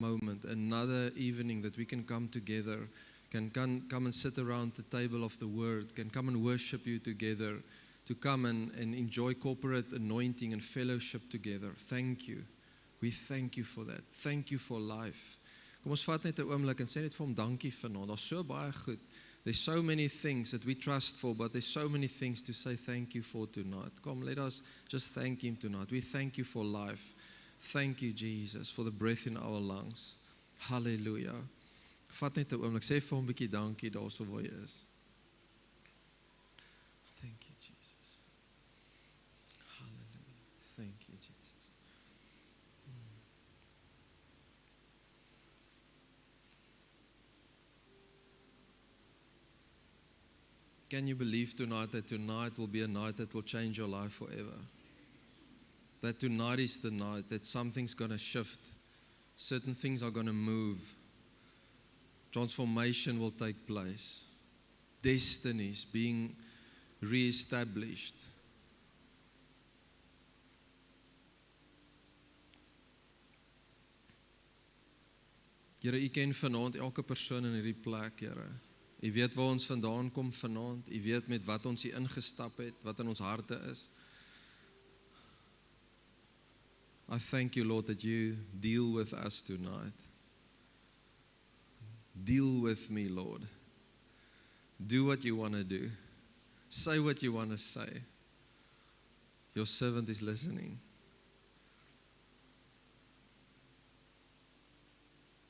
moment, another evening that we can come together, can come and sit around the table of the Word, can come and worship you together, to come and enjoy corporate anointing and fellowship together. Thank you. We thank you for that. Thank you for life. Kom ons vat net 'n oomblik en sê net vir hom dankie vanaand. Daar's so baie goed. There's so many things that we trust for, but there's so many things to say thank you for tonight. Come, let us just thank him tonight. We thank you for life. Thank you, Jesus, for the breath in our lungs. Hallelujah. Vat net 'n oomblik, sê vir hom 'n bietjie dankie daarso waar jy is. Thank you, Jesus. Hallelujah. Thank you, Jesus. Can you believe tonight that tonight will be a night that will change your life forever? That tonight is the night that something's going to shift. Certain things are going to move. Transformation will take place. Destinies being reestablished. Here, U ken vanaand elke persoon in hierdie plek, Here. U weet waar ons vandaan kom vanaand. U weet met wat ons hier ingestap het, wat in ons harte is. I thank you, Lord, that you deal with us tonight. Deal with me, Lord. Do what you want to do. Say what you want to say. Your servant is listening.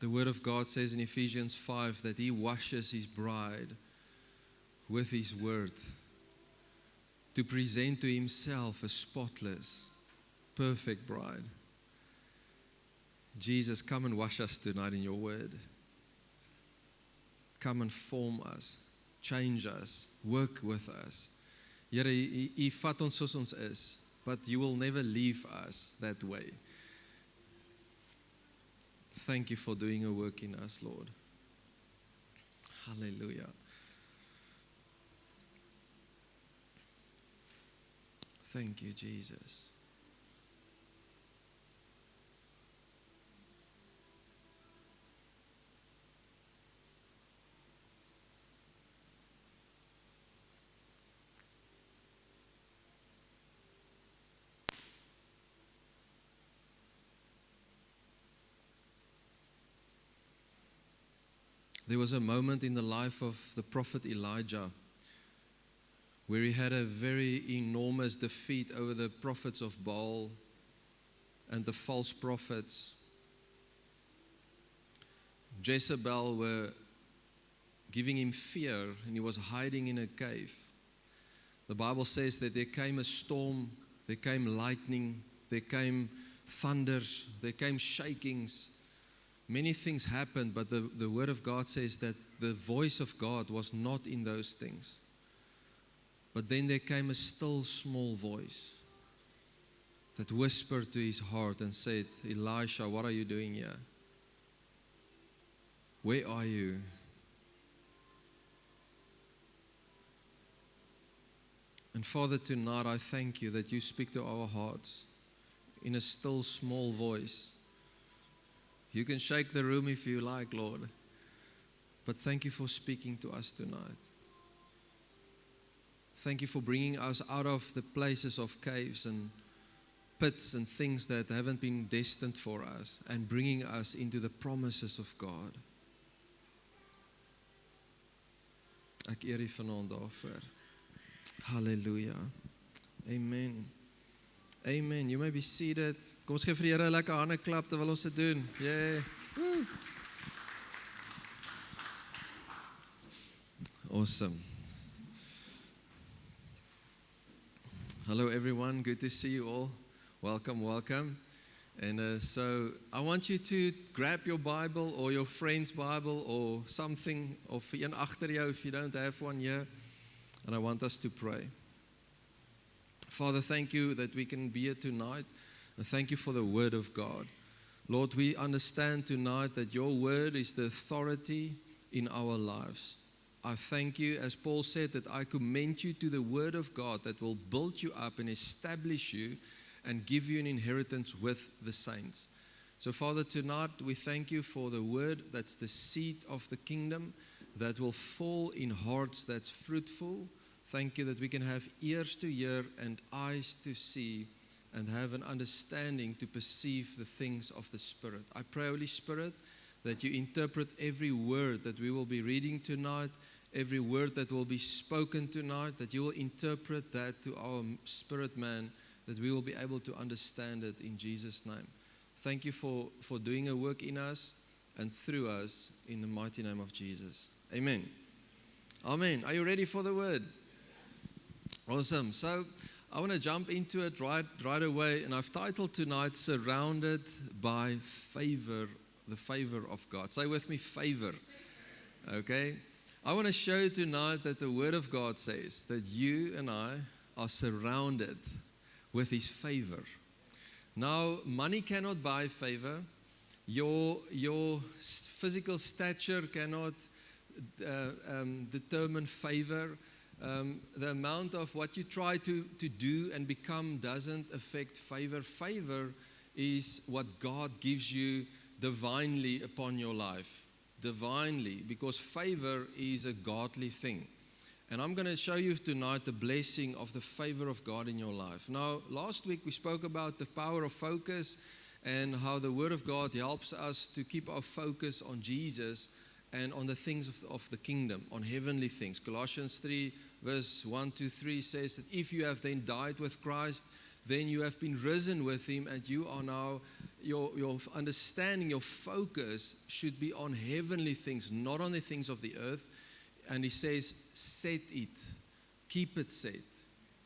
The Word of God says in Ephesians 5 that He washes His bride with His Word to present to Himself a spotless, perfect bride. Jesus, come and wash us tonight in your Word. Come and form us, change us, work with us. Here, U vat ons soos ons is, but you will never leave us that way. Thank you for doing a work in us, Lord. Hallelujah. Thank you, Jesus. There was a moment in the life of the prophet Elijah where he had a very enormous defeat over the prophets of Baal and the false prophets. Jezebel were giving him fear and he was hiding in a cave. The Bible says that there came a storm, there came lightning, there came thunders, there came shakings. Many things happened, but the Word of God says that the voice of God was not in those things. But then there came a still small voice that whispered to his heart and said, Elisha, what are you doing here? Where are you? And Father, tonight I thank you that you speak to our hearts in a still small voice. You can shake the room if you like, Lord. But thank you for speaking to us tonight. Thank you for bringing us out of the places of caves and pits and things that haven't been destined for us and bringing us into the promises of God. Ek eer U vanaand daarvoor. Hallelujah. Amen. Amen. You may be seated. Kom ons gee vir die Here 'n lekker hande klap terwyl ons dit doen. Yeah. Woo. Awesome. Hello everyone. Good to see you all. Welcome, welcome. And so I want you to grab your Bible or your friend's Bible or something, of een agter jou if you don't have one here. And I want us to pray. Father, thank you that we can be here tonight, and thank you for the Word of God. Lord, we understand tonight that your Word is the authority in our lives. I thank you, as Paul said, that I commend you to the Word of God that will build you up and establish you and give you an inheritance with the saints. So, Father, tonight we thank you for the word that's the seed of the kingdom that will fall in hearts that's fruitful. Thank you that we can have ears to hear and eyes to see and have an understanding to perceive the things of the Spirit. I pray, Holy Spirit, that you interpret every word that we will be reading tonight, every word that will be spoken tonight, that you will interpret that to our spirit man, that we will be able to understand it in Jesus' name. Thank you for doing a work in us and through us in the mighty name of Jesus. Amen. Amen. Are you ready for the word? Awesome. So I want to jump into it right away, and I've titled tonight, Surrounded by Favor, the Favor of God. Say with me, favor. Okay? I want to show you tonight that the Word of God says that you and I are surrounded with His favor. Now, money cannot buy favor. Your physical stature cannot determine favor. The amount of what you try to do and become doesn't affect favor. Favor is what God gives you divinely upon your life. Divinely, because favor is a godly thing. And I'm going to show you tonight the blessing of the favor of God in your life. Now, last week we spoke about the power of focus and how the Word of God helps us to keep our focus on Jesus and on the things of the kingdom, on heavenly things. Colossians 3 verse 1-3 says that if you have then died with Christ, then you have been risen with Him, and you are now, your understanding, your focus should be on heavenly things, not on the things of the earth. And he says, set it, keep it set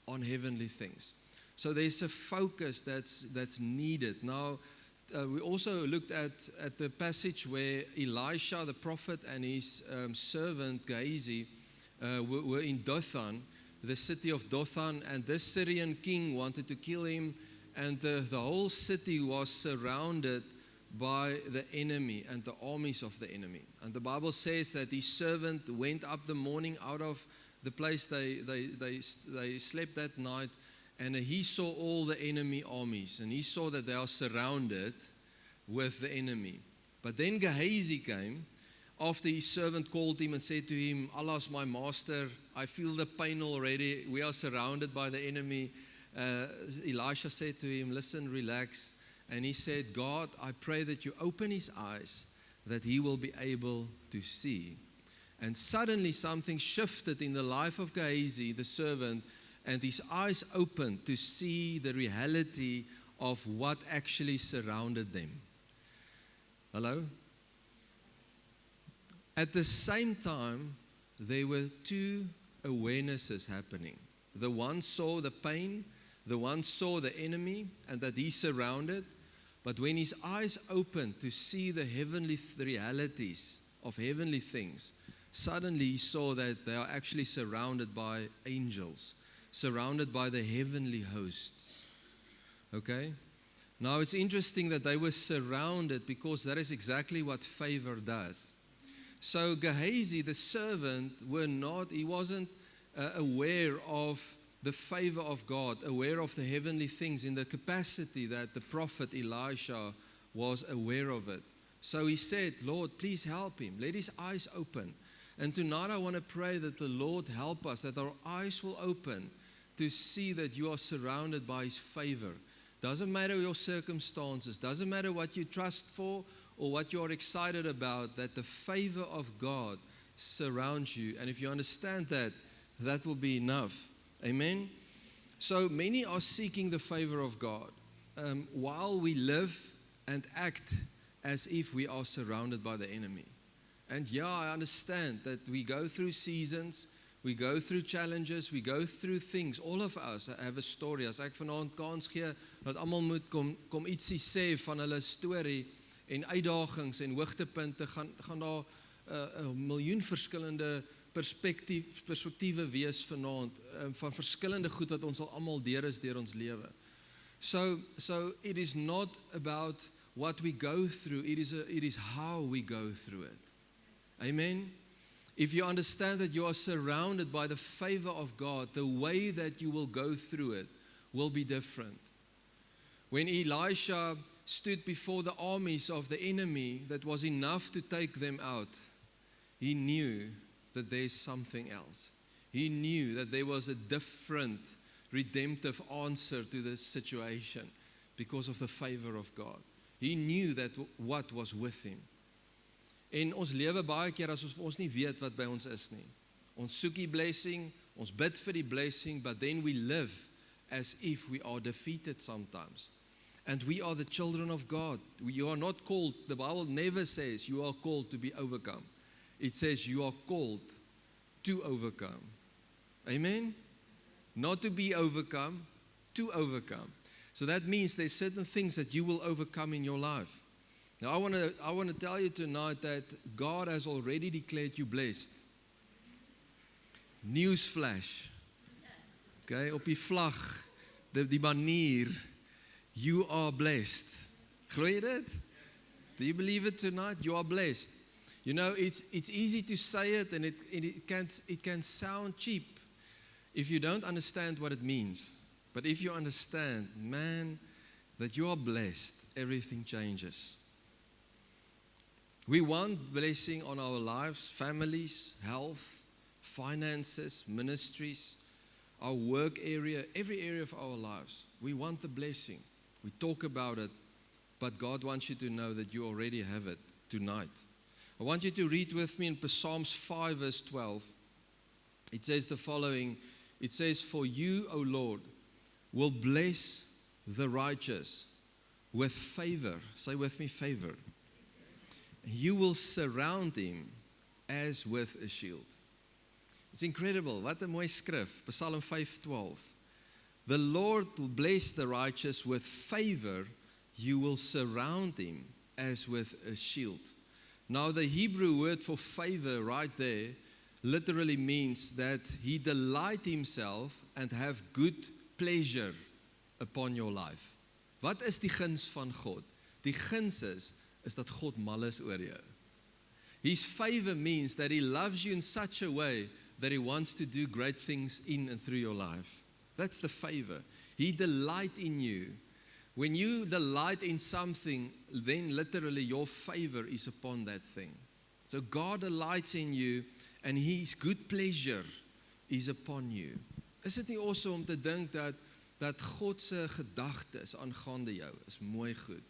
on heavenly things. So there's a focus that's needed. Now, we also looked at the passage where Elisha, the prophet, and his servant Gehazi were in Dothan, the city of Dothan, and this Syrian king wanted to kill him, and the whole city was surrounded by the enemy and the armies of the enemy. And the Bible says that his servant went up the morning out of the place they slept that night, and he saw all the enemy armies, and he saw that they are surrounded with the enemy. But then Gehazi came after his servant called him and said to him, "Allah's my master, I feel the pain already. We are surrounded by the enemy." Elisha said to him, "Listen, relax." And he said, "God, I pray that you open his eyes, that he will be able to see." And suddenly something shifted in the life of Gehazi, the servant, and his eyes opened to see the reality of what actually surrounded them. Hello? At the same time, there were two awarenesses happening. The one saw the pain, the one saw the enemy, and that he's surrounded. But when his eyes opened to see the heavenly realities of heavenly things, suddenly he saw that they are actually surrounded by angels, surrounded by the heavenly hosts. Okay? Now it's interesting that they were surrounded, because that is exactly what favor does. So Gehazi, the servant, he wasn't aware of the favor of God, aware of the heavenly things in the capacity that the prophet Elisha was aware of it. So he said, "Lord, please help him. Let his eyes open." And tonight I want to pray that the Lord help us, that our eyes will open to see that you are surrounded by his favor. Doesn't matter your circumstances, doesn't matter what you trust for or what you are excited about, that the favor of God surrounds you. And if you understand that, that will be enough. Amen? So many are seeking the favor of God while we live and act as if we are surrounded by the enemy. And yeah, I understand that we go through seasons, we go through challenges, we go through things. All of us have a story. As ek vanaand kans gee, dat almal moet kom ietsie sê van hulle storie en uitdagings en hoogtepunte, gaan daar 'n miljoen verskillende perspektiewe wees vanaand, van verskillende goed wat ons al almal deur is deur ons lewe. So it is not about what we go through, it is how we go through it. Amen. If you understand that you are surrounded by the favor of God, the way that you will go through it will be different. When Elisha stood before the armies of the enemy that was enough to take them out, he knew that there's something else. He knew that there was a different redemptive answer to this situation because of the favor of God. He knew that what was with him. En ons lewe baie keer asof ons nie weet wat by ons is nie. Ons soek die blessing, ons bid vir die blessing, but then we live as if we are defeated sometimes. And we are the children of God. You are not called, the Bible never says you are called to be overcome. It says you are called to overcome. Amen? Not to be overcome, to overcome. So that means there's certain things that you will overcome in your life. Now I want to tell you tonight that God has already declared you blessed. Newsflash. Okay, op die vlag, die manier, you are blessed. Glo jy dit? Do you believe it tonight? You are blessed. You know, it's easy to say it, and it can sound cheap if you don't understand what it means. But if you understand, man, that you are blessed, everything changes. We want blessing on our lives, families, health, finances, ministries, our work area, every area of our lives. We want the blessing. We talk about it, but God wants you to know that you already have it tonight. I want you to read with me in Psalms 5 verse 12. It says the following. It says, "For you, O Lord, will bless the righteous with favor." Say with me, favor. You will surround him as with a shield. It's incredible. Wat 'n mooi skrif. Psalm 5:12. The Lord will bless the righteous with favor. You will surround him as with a shield. Now the Hebrew word for favor right there literally means that he delight himself and have good pleasure upon your life. Wat is die guns van God? Die guns is dat God mal is oor jou. His favor means that he loves you in such a way that he wants to do great things in and through your life. That's the favor. He delights in you. When you delight in something, then literally your favor is upon that thing. So God delights in you and his good pleasure is upon you. Is dit nie awesome om te dink dat God se gedagtes aangaande jou is mooi goed.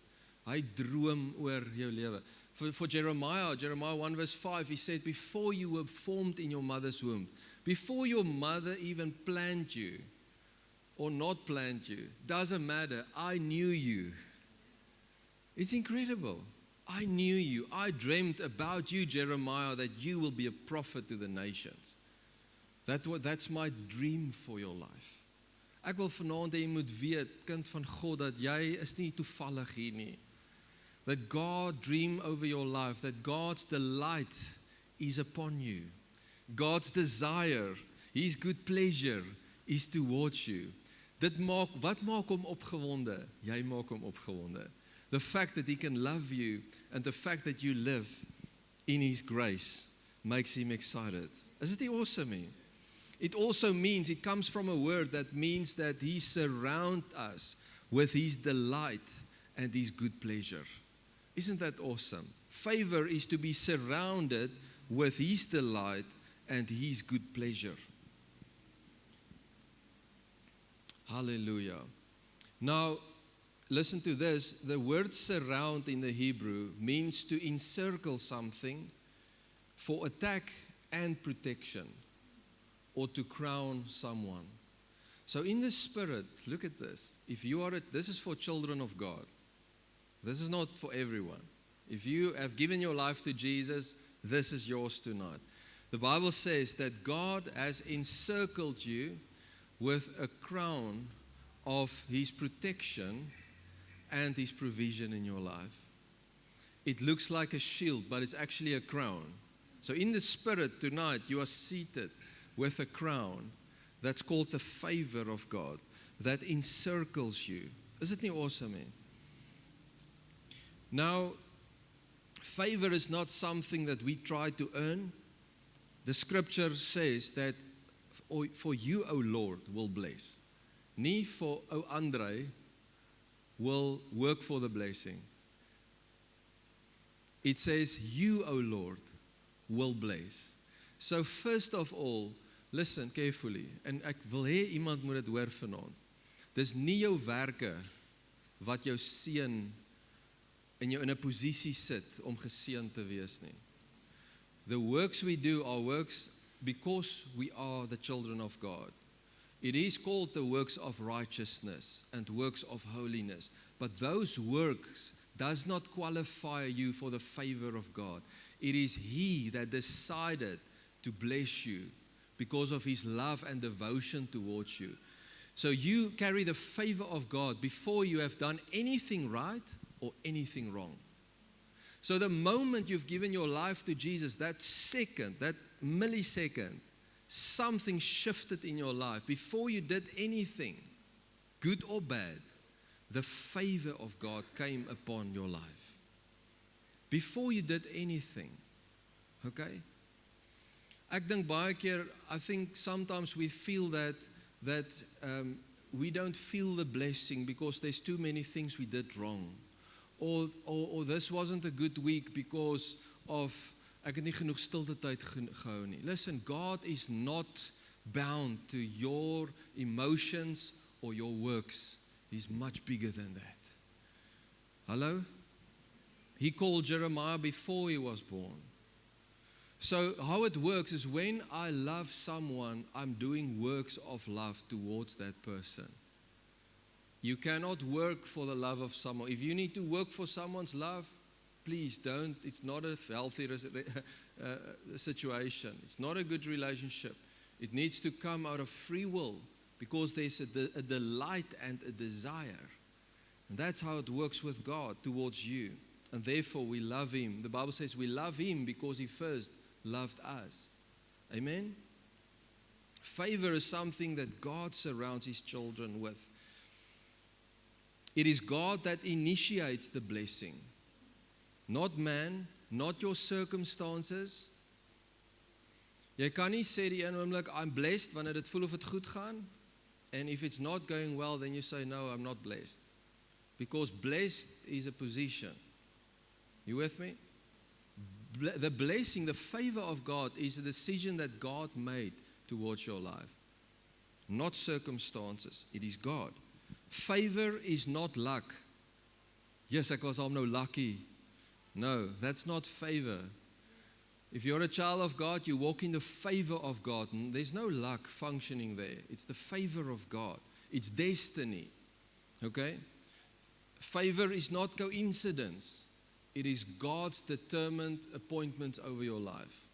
Hy droom oor jou lewe. For Jeremiah 1 verse 5, he said, "Before you were formed in your mother's womb, before your mother even planned you, or not planned you, doesn't matter, I knew you." It's incredible. I knew you. I dreamed about you, Jeremiah, that you will be a prophet to the nations. That's my dream for your life. Ek wil vanaand hê jy moet weet, kind van God, dat jy is nie toevallig hier nie. That God dream over your life, that God's delight is upon you. God's desire, his good pleasure is towards you. Wat maak hom opgewonde? Jy maak hom opgewonde. The fact that he can love you and the fact that you live in his grace makes him excited. Isn't it awesome? It also means, it comes from a word that means that he surrounds us with his delight and his good pleasure. Isn't that awesome? Favor is to be surrounded with his delight and his good pleasure. Hallelujah. Now, listen to this. The word surround in the Hebrew means to encircle something for attack and protection, or to crown someone. So in the spirit, look at this. If you are, this is for children of God. This is not for everyone. If you have given your life to Jesus, this is yours tonight. The Bible says that God has encircled you with a crown of his protection and his provision in your life. It looks like a shield, but it's actually a crown. So in the spirit tonight, you are seated with a crown that's called the favor of God that encircles you. Isn't it awesome, man? Now, favor is not something that we try to earn. The scripture says that for you, O Lord, will bless. Nie for O Andre will work for the blessing. It says, you, O Lord, will bless. So first of all, listen carefully, en ek wil hê iemand moet dit hoor vanaand. Dis nie jou werke wat jou seën en jou in 'n posisie sit om geseën te wees nie. The works we do are works because we are the children of God. It is called the works of righteousness and works of holiness. But those works does not qualify you for the favor of God. It is He that decided to bless you because of His love and devotion towards you. So you carry the favor of God before you have done anything right or anything wrong. So the moment you've given your life to Jesus, that second, that millisecond, something shifted in your life. Before you did anything, good or bad, the favor of God came upon your life. Before you did anything. Okay? Ek dink baie keer, I think sometimes we feel that we don't feel the blessing because there's too many things we did wrong. Or this wasn't a good week because of ek het nie genoeg stilte tyd gehou nie. Listen, God is not bound to your emotions or your works. He's much bigger than that. Hello? He called Jeremiah before he was born. So how it works is when I love someone, I'm doing works of love towards that person. You cannot work for the love of someone. If you need to work for someone's love, please don't. It's not a healthy situation. It's not a good relationship. It needs to come out of free will because there's a delight and a desire. And that's how it works with God towards you. And therefore we love Him. The Bible says we love Him because He first loved us. Amen? Favor is something that God surrounds His children with. It is God that initiates the blessing. Not man, not your circumstances. Jy kan nie sê die een oomblik, I'm blessed, wanneer dit voel of het goed gaan. And if it's not going well, then you say, no, I'm not blessed. Because blessed is a position. You with me? The blessing, the favor of God is a decision that God made towards your life. Not circumstances. It is God. Favor is not luck. Yes, ek was al nou lucky. No, that's not favor. If you're a child of God, you walk in the favor of God. There's no luck functioning there. It's the favor of God. It's destiny. Okay? Favor is not coincidence. It is God's determined appointments over your life.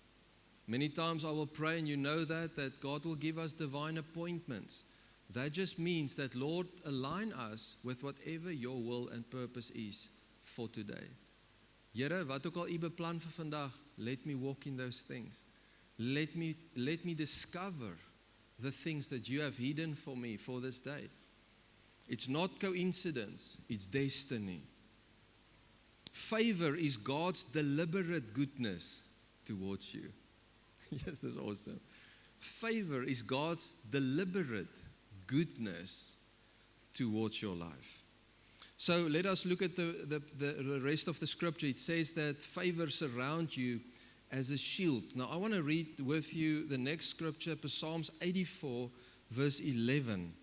Many times I will pray, and you know that God will give us divine appointments. That just means that, Lord, align us with whatever your will and purpose is for today. Here, wat ook al u beplan vir vandag, let me walk in those things. Let me discover the things that you have hidden for me for this day. It's not coincidence, it's destiny. Favor is God's deliberate goodness towards you. Yes, that's awesome. Favor is God's deliberate goodness towards your life. So let us look at the rest of the scripture. It says that favor surrounds you as a shield. Now I want to read with you the next scripture, Psalms 84, verse 11.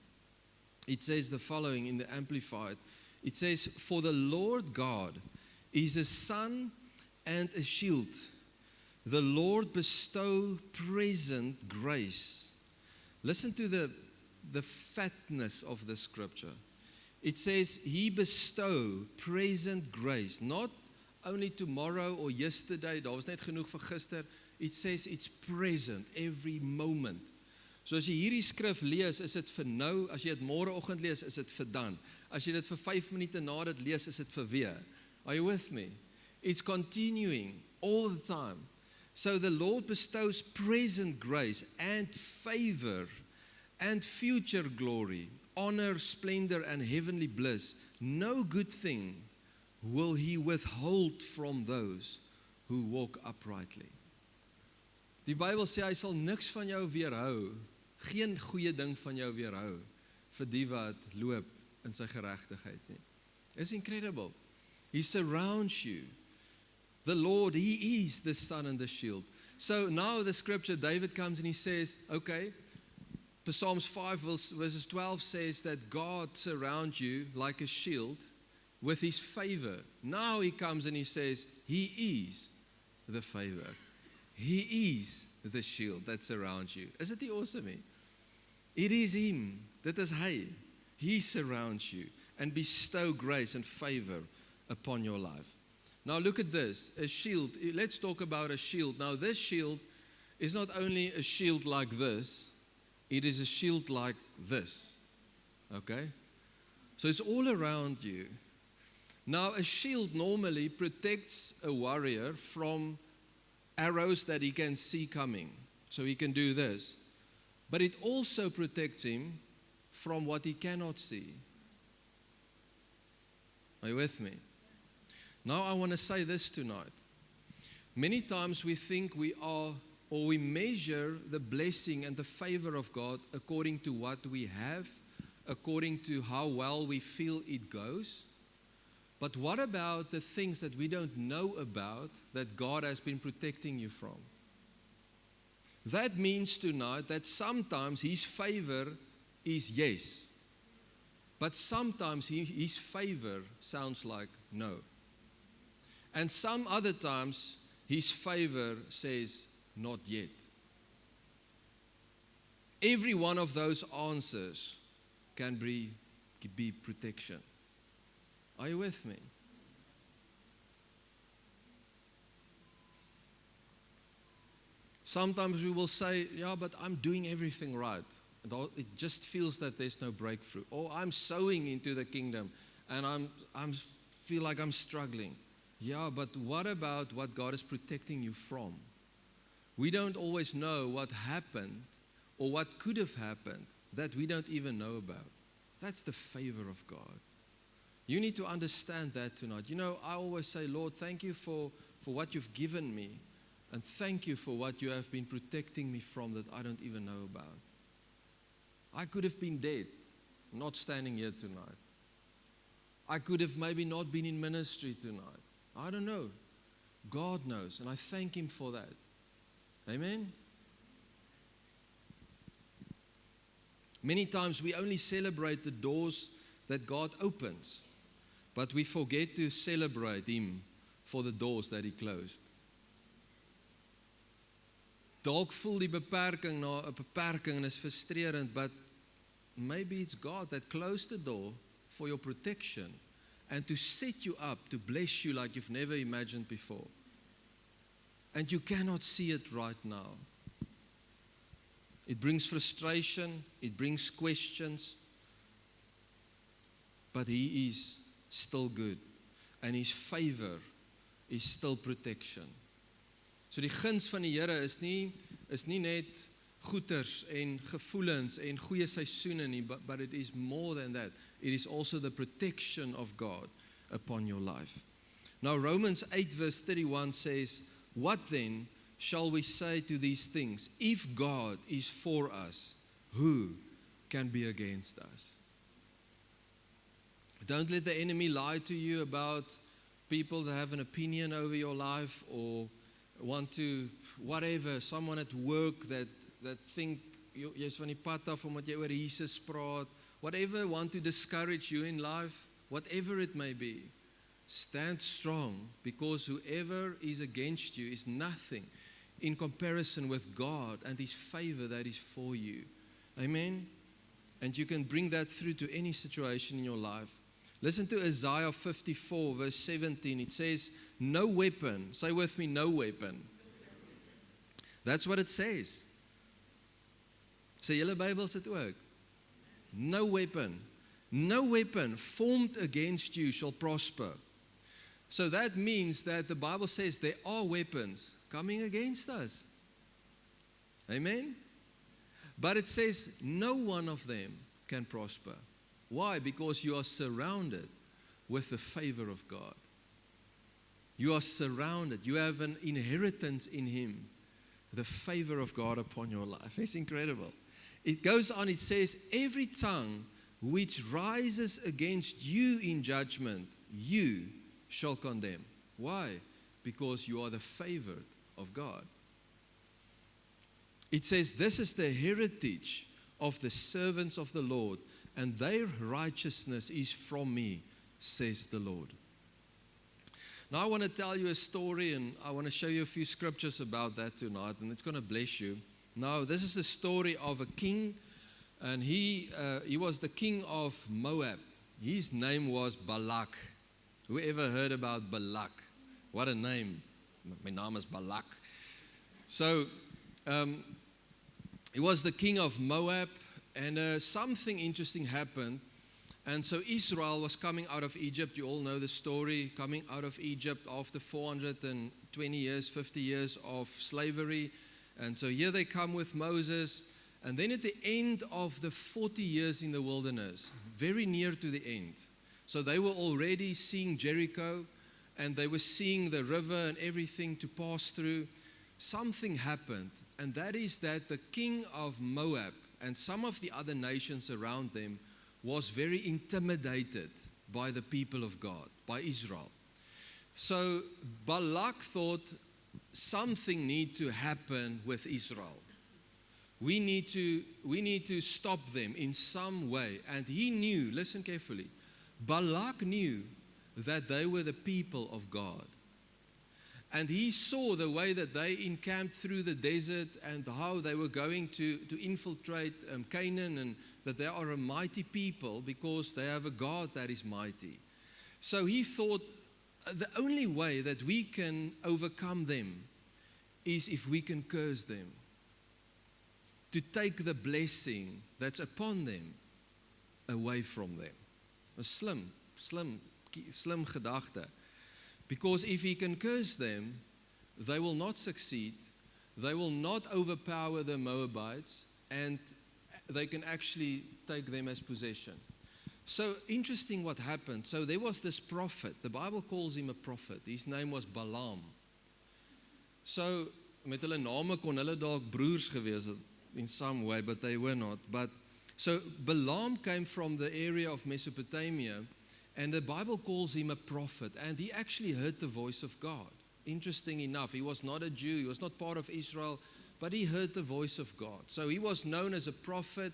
It says the following in the Amplified. It says, for the Lord God is a sun and a shield. The Lord bestow present grace. Listen to the fatness of the scripture. It says, He bestow present grace. Not only tomorrow or yesterday, daar was net genoeg vir gister. It says it's present every moment. So as jy hierdie skrif lees, is dit vir nou. As jy dit môreoggend lees, is dit vir dan. As jy dit vir 5 minute na dit lees, is dit vir weer. Are you with me? It's continuing all the time. So the Lord bestows present grace and favor and future glory, honor, splendor, and heavenly bliss. No good thing will He withhold from those who walk uprightly. Die Bybel sê hy sal niks van jou weerhou, geen goeie ding van jou weerhou vir die wat loop in sy geregtigheid nie. It's incredible. He surrounds you. The Lord, He is the sun and the shield. So now the scripture, David comes and he says, okay, Psalms 5 verses 12 says that God surrounds you like a shield with His favor. Now He comes and He says, He is the favor. He is the shield that surrounds you. Isn't He awesome? It is Him that is Hy. He surrounds you and bestow grace and favor upon your life. Now look at this, a shield. Let's talk about a shield. Now this shield is not only a shield like this, it is a shield like this. Okay? So it's all around you. Now a shield normally protects a warrior from arrows that he can see coming. So he can do this. But it also protects him from what he cannot see. Are you with me? Now I want to say this tonight. Many times we think we are, or we measure the blessing and the favor of God according to what we have, according to how well we feel it goes. But what about the things that we don't know about that God has been protecting you from? That means tonight that sometimes His favor is yes, but sometimes His favor sounds like no. And some other times His favor says not yet. Every one of those answers can be protection. Are you with me? Sometimes we will say, yeah, but I'm doing everything right. It just feels that there's no breakthrough. Or I'm sowing into the kingdom and I feel like I'm struggling. Yeah, but what about what God is protecting you from? We don't always know what happened or what could have happened that we don't even know about. That's the favor of God. You need to understand that tonight. You know, I always say, Lord, thank you for what you've given me. And thank you for what you have been protecting me from that I don't even know about. I could have been dead, not standing here tonight. I could have maybe not been in ministry tonight. I don't know. God knows, and I thank Him for that. Amen? Many times we only celebrate the doors that God opens, but we forget to celebrate Him for the doors that He closed. Dalk voel die beperking na 'n beperking en is frustrerend, but maybe it's God that closed the door for your protection and to set you up, to bless you like you've never imagined before. And you cannot see it right now. It brings frustration, it brings questions, but He is still good and His favor is still protection. So die guns van die Here is nie net goeders en gevoelens en goeie seisoene nie, but it is more than that. It is also the protection of God upon your life. Now Romans 8 verse 31 says, "What then shall we say to these things? If God is for us, who can be against us?" Don't let the enemy lie to you about people that have an opinion over your life or want to, whatever, someone at work that think jy's van die pad af omdat jy oor Jesus praat, whatever want to discourage you in life, whatever it may be, stand strong, because whoever is against you is nothing in comparison with God and His favor that is for you. Amen? And you can bring that through to any situation in your life. Listen to Isaiah 54 verse 17. It says, no weapon, say with me, no weapon. That's what it says. Sê julle Bybels dit ook? No weapon formed against you shall prosper. So that means that the Bible says there are weapons coming against us. Amen? But it says no one of them can prosper. Why? Because you are surrounded with the favor of God. You are surrounded. You have an inheritance in Him. The favor of God upon your life. It's incredible. It goes on, it says, every tongue which rises against you in judgment, you shall condemn. Why? Because you are the favored of God. It says, this is the heritage of the servants of the Lord, and their righteousness is from me, says the Lord. Now I want to tell you a story, and I want to show you a few scriptures about that tonight, and it's going to bless you. Now, this is the story of a king, and he was the king of Moab. His name was Balak. Who ever heard about Balak? What a name. My name is Balak. So, he was the king of Moab, and something interesting happened. And so Israel was coming out of Egypt. You all know the story, coming out of Egypt after 420 years, 50 years of slavery. And so here they come with Moses. And then at the end of the 40 years in the wilderness, very near to the end, so they were already seeing Jericho, and they were seeing the river and everything to pass through. Something happened, and that is that the king of Moab and some of the other nations around them was very intimidated by the people of God, by Israel. So Balak thought something need to happen with Israel. We need to stop them in some way. And he knew, listen carefully, Balak knew that they were the people of God. And he saw the way that they encamped through the desert and how they were going to infiltrate Canaan, and that they are a mighty people because they have a God that is mighty. So he thought the only way that we can overcome them is if we can curse them, to take the blessing that's upon them away from them. A slim gedachte. Because if he can curse them, they will not succeed, they will not overpower the Moabites, and they can actually take them as possession. So interesting what happened. So there was this prophet. The Bible calls him a prophet. His name was Balaam. So met hulle name kon hulle dalk broers gewees het in some way, but they were not. But so Balaam came from the area of Mesopotamia, and the Bible calls him a prophet, and he actually heard the voice of God. Interesting enough, he was not a Jew, he was not part of Israel, but he heard the voice of God. So he was known as a prophet,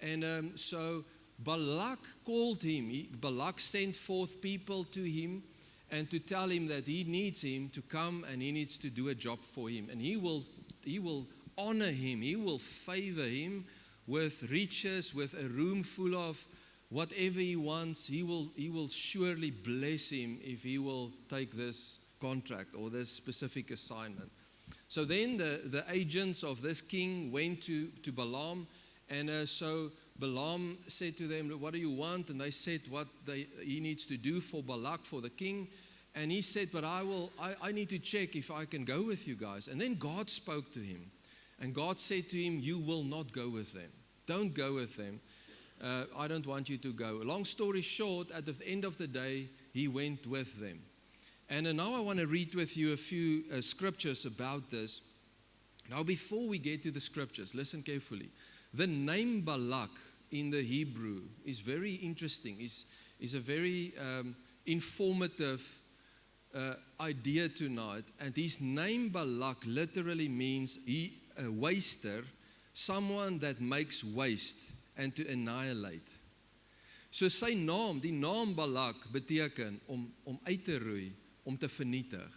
and so Balak called him. Balak sent forth people to him and to tell him that he needs him to come and he needs to do a job for him. And he will honor him, he will favor him with riches, with a room full of whatever he wants. He will surely bless him if he will take this contract or this specific assignment. So then the agents of this king went to Balaam, and so Balaam said to them, what do you want? And they said what he needs to do for Balak, for the king. And he said, but I need to check if I can go with you guys. And then God spoke to him. And God said to him, you will not go with them. Don't go with them. I don't want you to go. Long story short, at the end of the day, he went with them. And now I want to read with you a few scriptures about this. Now, before we get to the scriptures, listen carefully. The name Balak in the Hebrew is very interesting. Is a very informative idea tonight. And his name Balak literally means a waster, someone that makes waste and to annihilate. So sy naam, die naam Balak beteken om uit te roei, om te vernietig.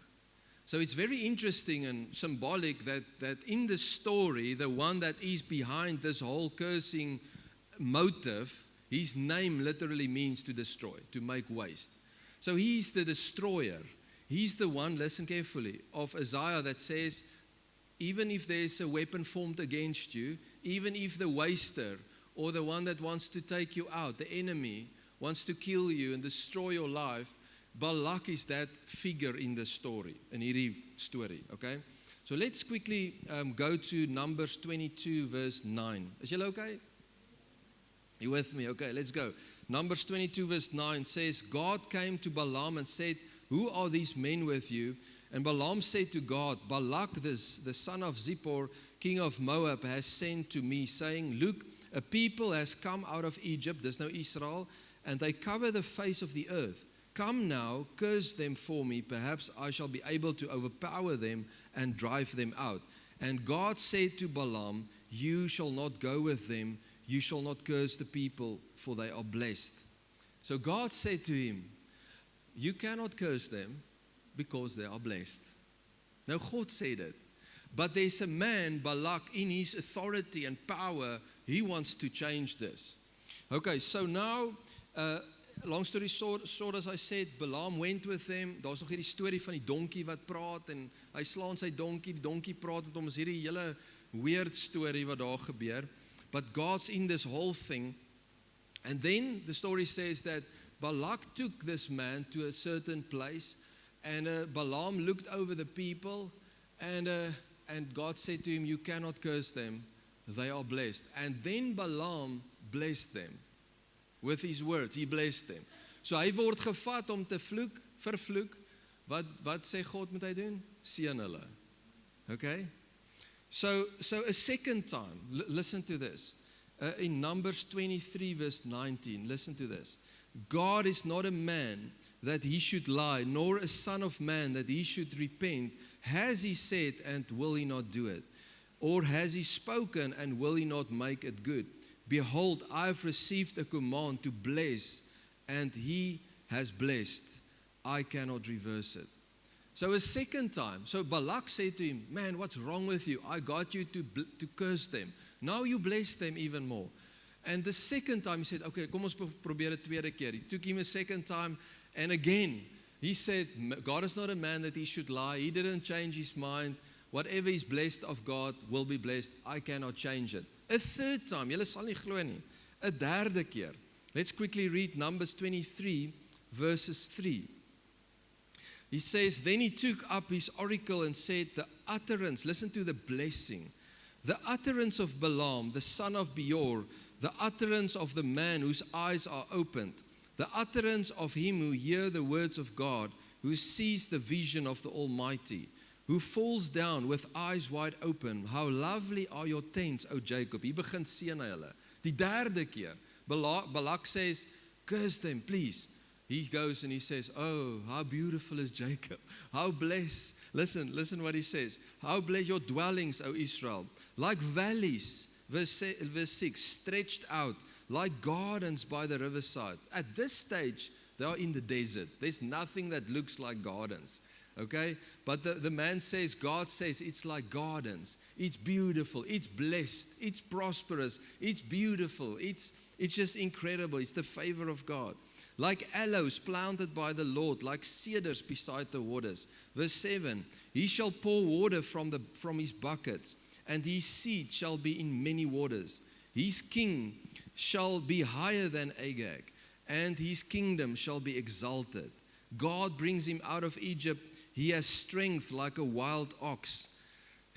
So it's very interesting and symbolic that in the story, the one that is behind this whole cursing motive, his name literally means to destroy, to make waste. So he's the destroyer. He's the one, listen carefully, of Isaiah that says, even if there's a weapon formed against you, even if the waster or the one that wants to take you out, the enemy, wants to kill you and destroy your life, Balak is that figure in the story, in hierdie story, okay? So let's quickly go to Numbers 22 verse 9. Is you okay? You with me? Okay, let's go. Numbers 22 verse 9 says, God came to Balaam and said, who are these men with you? And Balaam said to God, Balak, the son of Zippor, king of Moab, has sent to me, saying, look, A people has come out of Egypt, dis nou Israel, and they cover the face of the earth. Come now, curse them for me, perhaps I shall be able to overpower them and drive them out. And God said to Balaam, you shall not go with them, you shall not curse the people, for they are blessed. So God said to him, you cannot curse them because they are blessed. Nou God sê dit. But there's a man, Balak, in his authority and power, he wants to change this. Okay, so now, long story short, as I said, Balaam went with them. Daar's nog hierdie storie van die donkie wat praat en hy slaan sy donkie, die donkie praat met hom. Is hierdie hele weird story wat daar gebeur. But God's in this whole thing. And then the story says that Balak took this man to a certain place, and Balaam looked over the people, and God said to him, you cannot curse them, they are blessed. And then Balaam blessed them with his words. He blessed them. So hy word gevat om te vloek, vervloek. Wat sê God moet hy doen? Seën hulle. Okay? So a second time, listen to this. In Numbers 23 verse 19, listen to this. God is not a man that he should lie, nor a son of man that he should repent. Has he said, and will he not do it? Or has he spoken, and will he not make it good? Behold, I have received a command to bless, and he has blessed. I cannot reverse it. So a second time, so Balak said to him, man, what's wrong with you? I got you to curse them. Now you bless them even more. And the second time he said, okay, kom ons probeer 'n tweede keer. He took him a second time, and again, he said, God is not a man that he should lie. He didn't change his mind. Whatever is blessed of God will be blessed. I cannot change it. A third time, julle sal nie glo nie. 'n derde keer. Let's quickly read Numbers 23, verses 3. He says, then he took up his oracle and said, the utterance, listen to the blessing. The utterance of Balaam, the son of Beor, the utterance of the man whose eyes are opened, the utterance of him who hears the words of God, who sees the vision of the Almighty, who falls down with eyes wide open. How lovely are your tents, O Jacob. Hier begin seën hy hulle. Die derde keer, Balak says, curse them, please. He goes and he says, oh, how beautiful is Jacob. How blessed. Listen what he says. How blessed your dwellings, O Israel. Like valleys, verse 6, stretched out, like gardens by the riverside. At this stage, they are in the desert. There's nothing that looks like gardens. Okay? But the man says, God says, it's like gardens. It's beautiful. It's blessed. It's prosperous. It's beautiful. It's just incredible. It's the favor of God. Like aloes planted by the Lord, like cedars beside the waters. Verse 7, he shall pour water from his buckets, and his seed shall be in many waters. His king shall be higher than Agag, and his kingdom shall be exalted. God brings him out of Egypt. He has strength like a wild ox.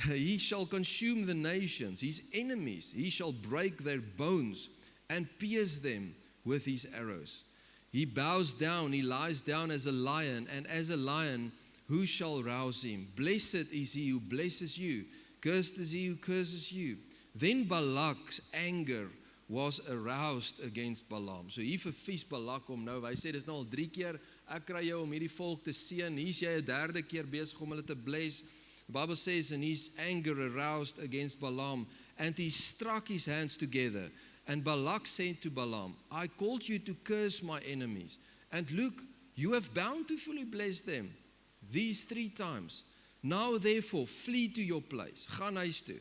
He shall consume the nations, his enemies. He shall break their bones and pierce them with his arrows. He bows down, he lies down as a lion, and as a lion, who shall rouse him? Blessed is he who blesses you. Cursed is he who curses you. Then Balak's anger was aroused against Balaam. So hier vervies Balak hom nou. Hy sê, dis nou al 3 keer, ek kry jou om hierdie volk te seën. Hier's jy 'n derde keer besig om hulle te bless. The Bible says, and his anger aroused against Balaam, and he struck his hands together. And Balak said to Balaam, I called you to curse my enemies. And look, you have bountifully blessed them these 3 times. Now therefore, flee to your place. Gaan huis toe.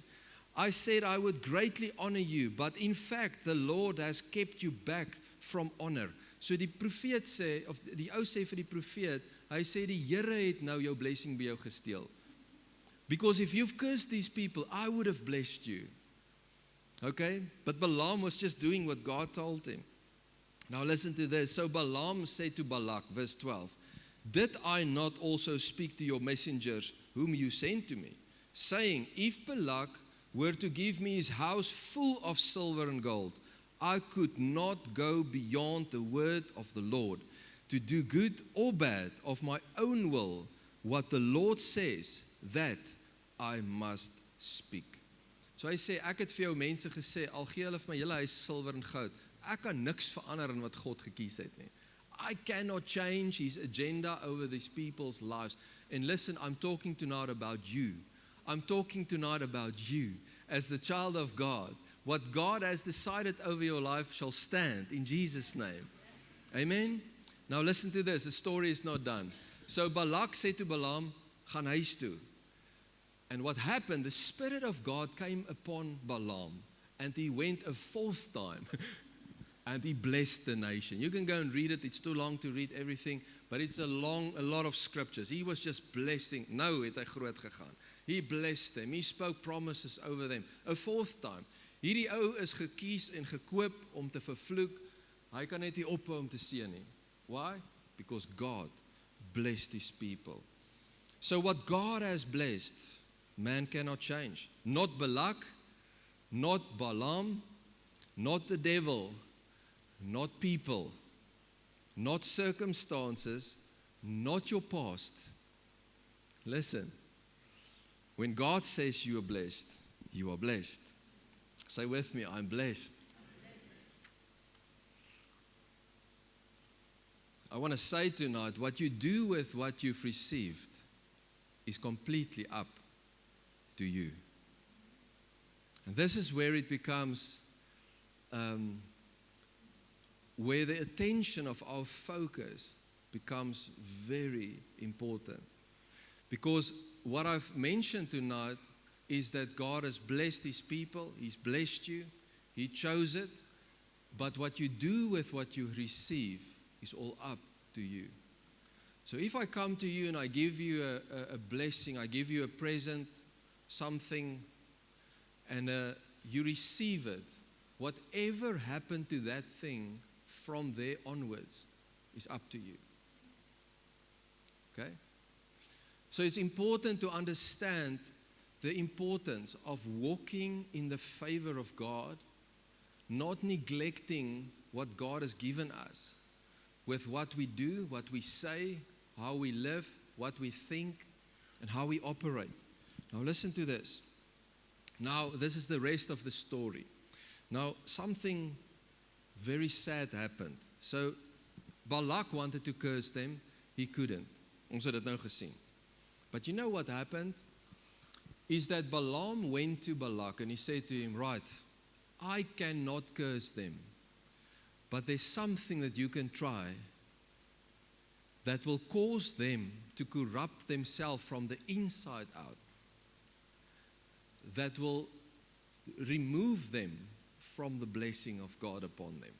I said I would greatly honor you, but in fact the Lord has kept you back from honor. So die profeet sê, of die ou sê vir die profeet, hy sê die Here het nou jou blessing by jou gesteel. Because if you've cursed these people, I would have blessed you. Okay, but Balaam was just doing what God told him. Now listen to this. So Balaam said to Balak, verse 12, did I not also speak to your messengers whom you sent to me, saying, if Balak were to give me his house full of silver and gold, I could not go beyond the word of the Lord, to do good or bad of my own will, what the Lord says, that I must speak. So hy sê, ek het vir jou mense gesê, al gee hulle vir my hele huis silwer en goud, ek kan niks verander in wat God gekies het nie. I cannot change his agenda over these people's lives. And listen, I'm talking tonight about you. I'm talking tonight about you as the child of God. What God has decided over your life shall stand in Jesus' name. Amen? Now listen to this, the story is not done. So Balak said to Balaam, gaan huis toe. And what happened, the Spirit of God came upon Balaam, and he went a fourth time, and he blessed the nation. You can go and read it, it's too long to read everything, but it's a lot of scriptures. He was just blessing. Nou het hy groot gegaan. He blessed them, he spoke promises over them. A fourth time. Hierdie ou is gekies en gekoop om te vervloek. Hy kan net nie ophou om te seën nie. Why? Because God blessed his people. So what God has blessed, man cannot change. Not Balak, not Balaam, not the devil, not people, not circumstances, not your past. Listen, when God says you are blessed, you are blessed. Say with me, I'm blessed. I want to say tonight, what you do with what you've received is completely up to you. And this is where it becomes, where the attention of our focus becomes very important. Because what I've mentioned tonight is that God has blessed his people, he's blessed you, he chose it, but what you do with what you receive is all up to you. So if I come to you and I give you a blessing, I give you a present, something, and you receive it, whatever happened to that thing from there onwards is up to you. Okay? So it's important to understand the importance of walking in the favor of God, not neglecting what God has given us with what we do, what we say, how we live, what we think, and how we operate. Now listen to this. Now this is the rest of the story. Now something very sad happened. So Balak wanted to curse them, he couldn't. Ons het dit nou gesien. But you know what happened? Is that Balaam went to Balak and he said to him, right, I cannot curse them, but there's something that you can try that will cause them to corrupt themselves from the inside out, that will remove them from the blessing of God upon them.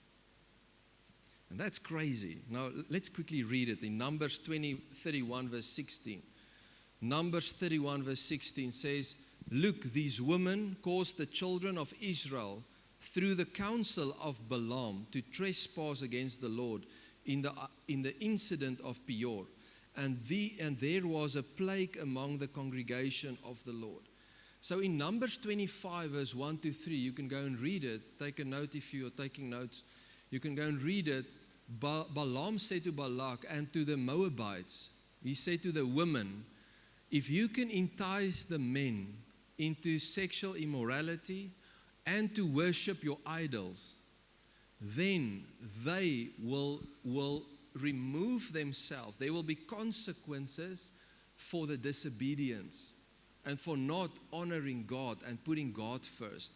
And that's crazy. Now let's quickly read it in Numbers 31 verse 16. Numbers 31 verse 16 says, look, these women caused the children of Israel through the counsel of Balaam to trespass against the Lord in the incident of Peor. And there was a plague among the congregation of the Lord. So in Numbers 25 verse 1 to 3, you can go and read it. Take a note if you are taking notes. You can go and read it. Balaam said to Balak and to the Moabites, he said to the women, if you can entice the men into sexual immorality and to worship your idols, then they will remove themselves. There will be consequences for the disobedience and for not honoring God and putting God first.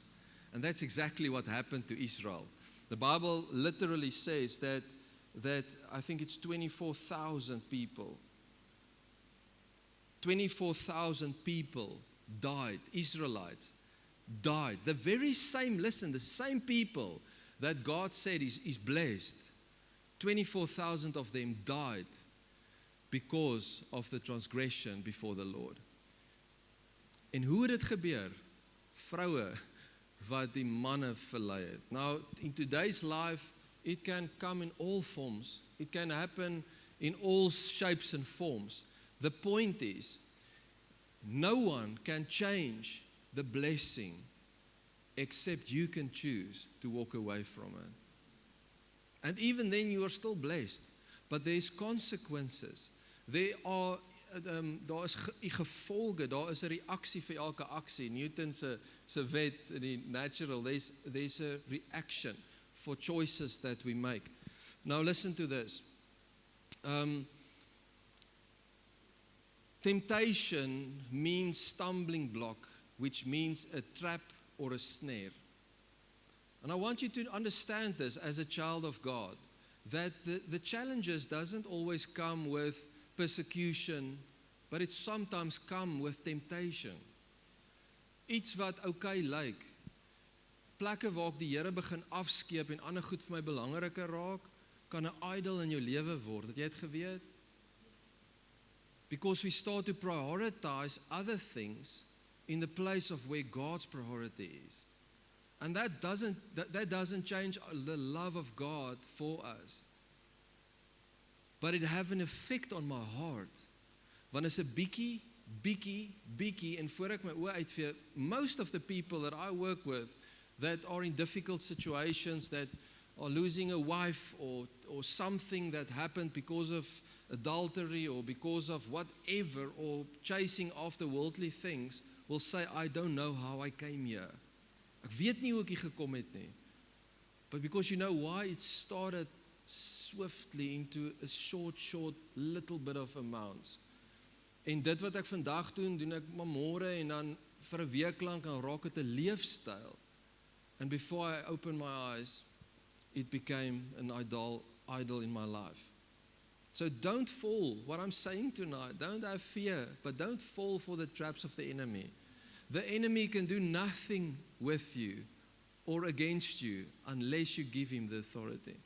And that's exactly what happened to Israel. The Bible literally says that I think it's 24,000 people. 24,000 people died, Israelites died. The very same, listen, the same people that God said is blessed, 24,000 of them died because of the transgression before the Lord. En hoe het dit gebeur? Vroue wat die manne verlei het. Now, in today's life, it can come in all forms. It can happen in all shapes and forms. The point is, no one can change the blessing except you can choose to walk away from it. And even then you are still blessed. But there's consequences. There are daar is gevolge, daar is 'n reaksie vir elke aksie. Newton se wet in die natural, there's a reaction for choices that we make. Now listen to this. Temptation means stumbling block, which means a trap or a snare. And I want you to understand this as a child of God, that the challenges doesn't always come with persecution, but it sometimes come with temptation. Iets wat okay lyk. Plekke waar ek die Here begin afskeep en ander goed vir my belangriker raak, kan 'n idol in jou lewe word. Het jy dit geweet? Because we start to prioritize other things in the place of where God's priority is. And that doesn't change the love of God for us. But it have an effect on my heart. Want is 'n bietjie, en voor ek my oë uitvee, most of the people that I work with that are in difficult situations, that are losing a wife or something that happened because of adultery or because of whatever, or chasing after worldly things, will say, I don't know how I came here. Ek weet nie hoe ek hier gekom het nie. But because you know why? It started swiftly into a short little bit of amounts. En dit wat ek vandag doen ek maar môre, en dan vir 'n week lank en raak dit 'n leefstyl. And before I opened my eyes, it became an idol in my life. So don't fall. What I'm saying tonight, don't have fear, but don't fall for the traps of the enemy. The enemy can do nothing with you or against you unless you give him the authority.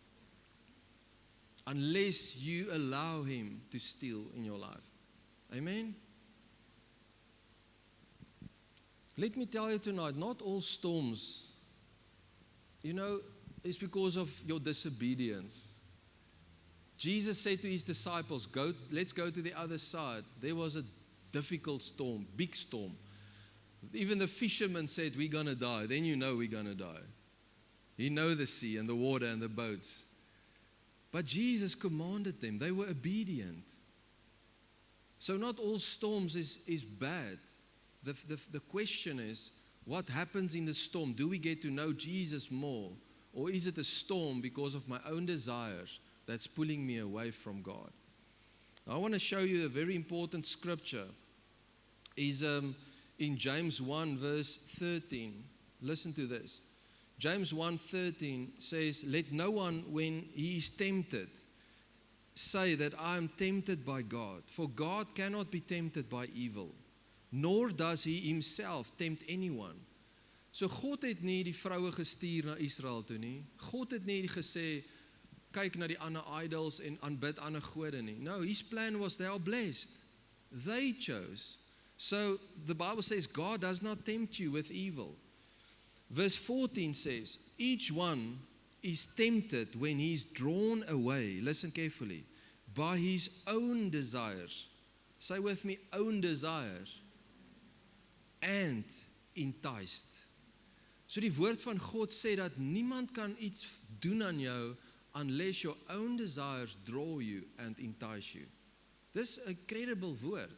Unless you allow him to steal in your life. Amen? Let me tell you tonight, not all storms, is because of your disobedience. Jesus said to his disciples, let's go to the other side. There was a difficult storm, big storm. Even the fishermen said, we're going to die. Then you know we're going to die. You know the sea and the water and the boats. But Jesus commanded them. They were obedient. So not all storms is bad. The question is, what happens in the storm? Do we get to know Jesus more? Or is it a storm because of my own desires that's pulling me away from God? I want to show you a very important scripture. Is in James 1 verse 13. Listen to this. James 1:13 says, let no one, when he is tempted, say that I am tempted by God. For God cannot be tempted by evil, nor does he himself tempt anyone. So God het nie die vroue gestuur na Israel toe nie. God het nie gesê, kyk na die ander idols en aanbid ander gode nie. No, his plan was they are blessed. They chose. So the Bible says God does not tempt you with evil. Verse 14 says, each one is tempted when he is drawn away, listen carefully, by his own desires. Say with me, own desires. And enticed. So die woord van God sê dat niemand kan iets doen aan jou unless your own desires draw you and entice you. Dis 'n incredible woord.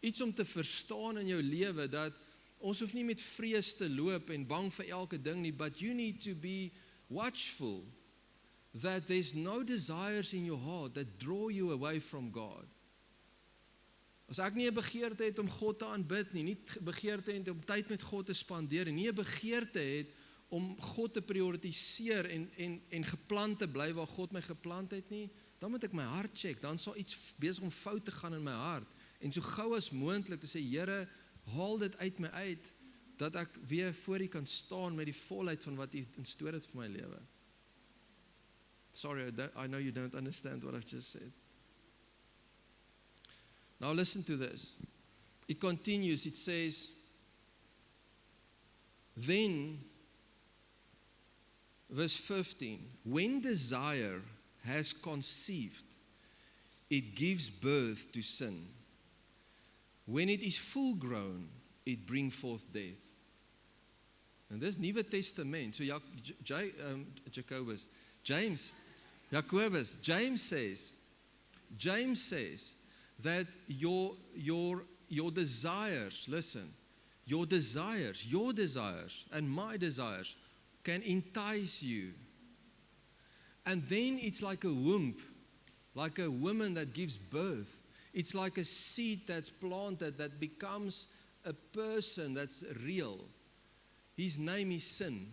Iets om te verstaan in jou lewe, dat ons hoef nie met vrees te loop en bang vir elke ding nie, but you need to be watchful that there's no desires in your heart that draw you away from God. As ek nie 'n begeerte het om God te aanbid nie 'n begeerte het om tyd met God te spandeer nie 'n begeerte het om God te prioritiseer en geplant te bly waar God my geplant het nie, dan moet ek my hart check, dan sal iets besig om fout te gaan in my hart. En so gou as moontlik te sê, Here, haal dit uit my uit, dat ek weer voor U kan staan met die volheid van wat U in store het vir my lewe. Sorry, I know you don't understand what I've just said. Now listen to this. It continues, it says, then, verse 15, when desire has conceived, it gives birth to sin. When it is full grown, it brings forth death. And this Nuwe Testament, so James says that your desires, listen, your desires and my desires can entice you. And then it's like a womb, like a woman that gives birth. It's like a seed that's planted that becomes a person that's real. His name is sin.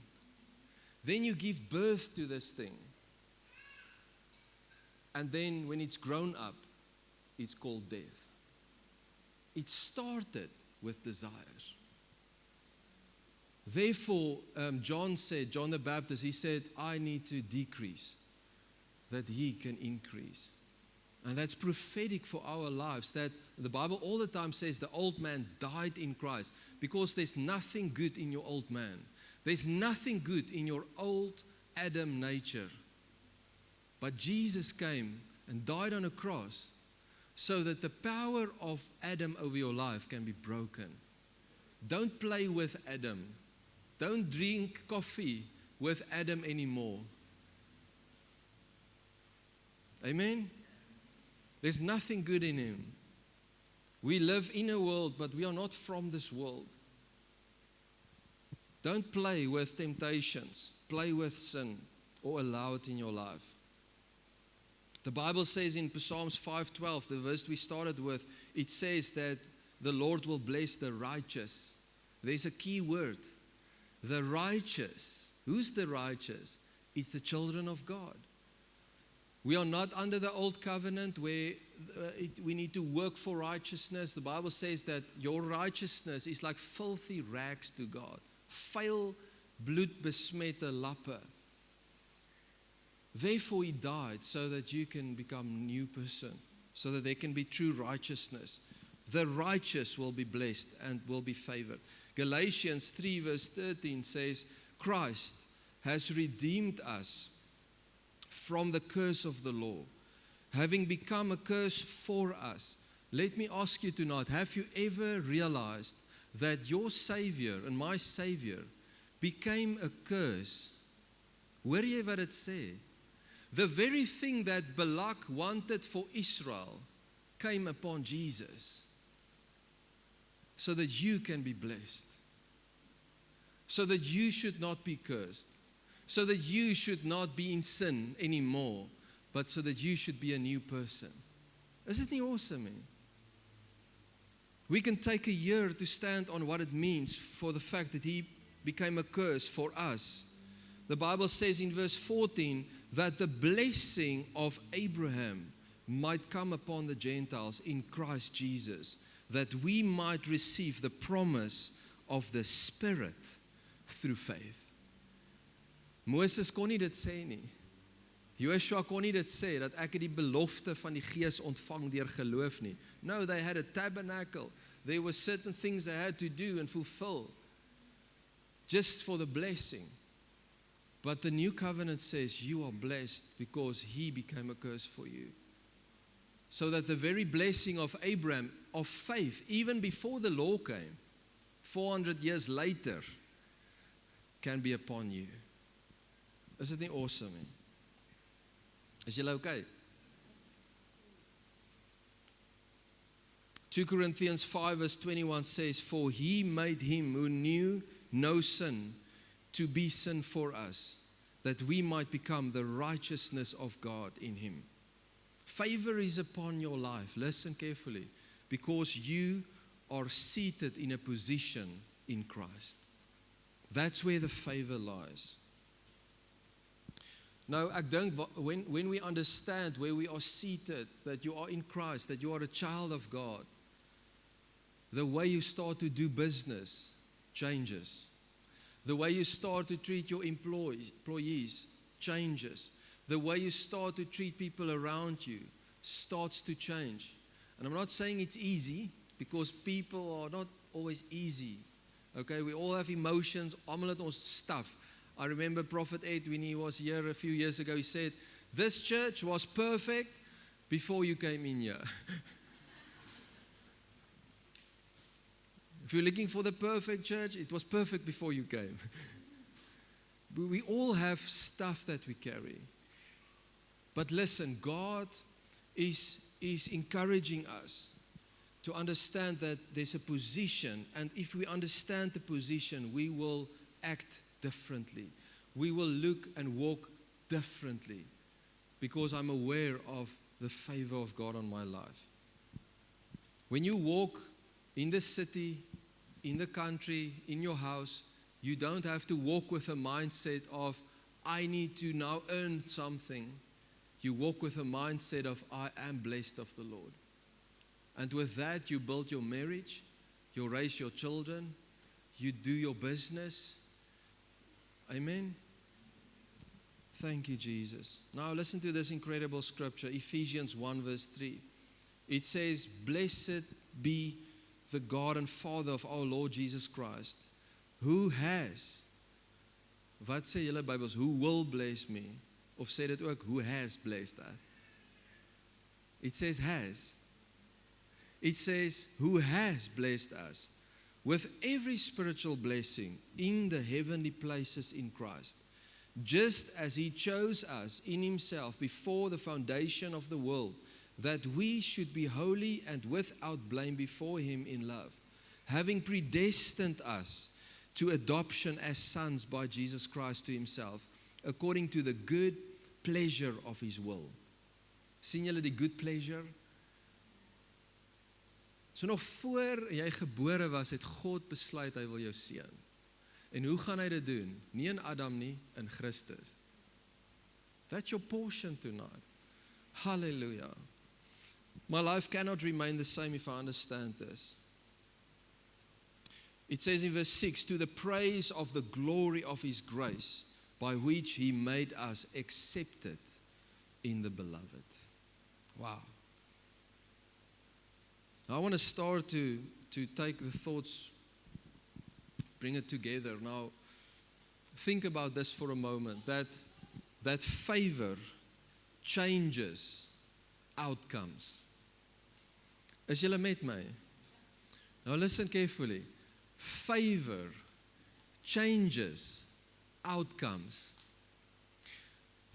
Then you give birth to this thing. And then when it's grown up, it's called death. It started with desires. Therefore, John the Baptist, he said, I need to decrease, that he can increase. And that's prophetic for our lives, that the Bible all the time says the old man died in Christ, because there's nothing good in your old man. There's nothing good in your old Adam nature. But Jesus came and died on a cross so that the power of Adam over your life can be broken. Don't play with Adam. Don't drink coffee with Adam anymore. Amen? There's nothing good in him. We live in a world, but we are not from this world. Don't play with temptations. Play with sin or allow it in your life. The Bible says in Psalms 5:12, the verse we started with, it says that the Lord will bless the righteous. There's a key word. The righteous. Who's the righteous? It's the children of God. We are not under the old covenant where we need to work for righteousness. The Bible says that your righteousness is like filthy rags to God. Vuil bloedbesmette lappe. Therefore he died so that you can become a new person, so that there can be true righteousness. The righteous will be blessed and will be favored. Galatians 3 verse 13 says, Christ has redeemed us from the curse of the law, having become a curse for us. Let me ask you tonight, have you ever realized that your Savior and my Savior became a curse? Hoor jy wat dit sê? The very thing that Balak wanted for Israel came upon Jesus so that you can be blessed, so that you should not be cursed, so that you should not be in sin anymore, but so that you should be a new person. Isn't it awesome, man? We can take a year to stand on what it means for the fact that he became a curse for us. The Bible says in verse 14 that the blessing of Abraham might come upon the Gentiles in Christ Jesus, that we might receive the promise of the Spirit through faith. Moses kon nie dit sê nie. Joshua kon nie dit sê dat ek het die belofte van die Gees ontvang deur geloof nie. No, they had a tabernacle. There were certain things they had to do and fulfill just for the blessing. But the new covenant says you are blessed because he became a curse for you. So that the very blessing of Abraham, of faith, even before the law came, 400 years later, can be upon you. Is it not awesome? Is julle okay? 2 Corinthians 5 verse 21 says, for he made him who knew no sin to be sin for us, that we might become the righteousness of God in him. Favor is upon your life. Listen carefully. Because you are seated in a position in Christ. That's where the favor lies. Now, ek dink when we understand where we are seated, that you are in Christ, that you are a child of God, the way you start to do business changes. The way you start to treat your employees changes. The way you start to treat people around you starts to change. And I'm not saying it's easy, because people are not always easy. Okay, we all have emotions, almal het ons stuff. I remember Prophet Ed, when he was here a few years ago, he said, this church was perfect before you came in here. If you're looking for the perfect church, it was perfect before you came. But we all have stuff that we carry. But listen, God is encouraging us to understand that there's a position, and if we understand the position, we will act differently. We will look and walk differently because I'm aware of the favor of God on my life. When you walk in the city, in the country, in your house, you don't have to walk with a mindset of, I need to now earn something. You walk with a mindset of, I am blessed of the Lord. And with that, you build your marriage, you raise your children, you do your business. Amen. Thank you, Jesus. Now listen to this incredible scripture, Ephesians 1 verse 3. It says, blessed be the God and Father of our Lord Jesus Christ, who has, wat sê julle Bybels, who will bless me? Of sê dit ook, who has blessed us? It says has. It says, who has blessed us with every spiritual blessing in the heavenly places in Christ, just as He chose us in Himself before the foundation of the world, that we should be holy and without blame before Him in love, having predestined us to adoption as sons by Jesus Christ to Himself, according to the good pleasure of His will. Sien julle die good pleasure? So nog voor jy gebore was, het God besluit hy wil jou seën. En hoe gaan hy dit doen? Nie in Adam nie, in Christus. That's your portion tonight. Hallelujah. My life cannot remain the same if I understand this. It says in verse 6, to the praise of the glory of His grace, by which He made us accepted in the beloved. Wow. Now I want to start to take the thoughts, bring it together. Now, think about this for a moment, that favor changes outcomes. Is julle met my? Now listen carefully. Favor changes outcomes.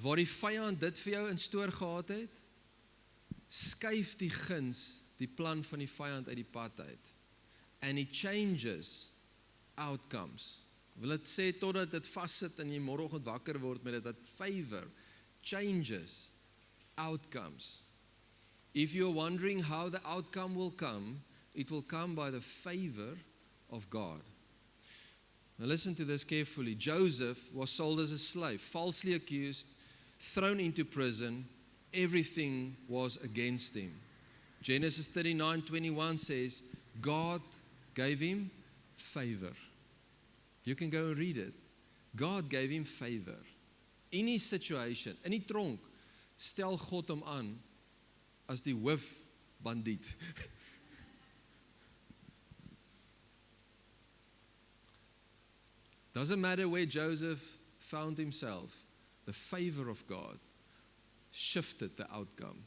Waar die vyand dit vir jou in stoor gehad het, skuif die guns die plan van die vyand uit die pad uit. And it changes outcomes. Wil dit sê totdat dit vassit en jy môreoggend wakker word met dit, dat favor changes outcomes. If you're wondering how the outcome will come, it will come by the favor of God. Now listen to this carefully. Joseph was sold as a slave, falsely accused, thrown into prison. Everything was against him. Genesis 39:21 says, God gave him favor. You can go and read it. God gave him favor. In his situation, in die tronk, stel God hom aan as die hoofbandiet. Doesn't matter where Joseph found himself, the favor of God shifted the outcome.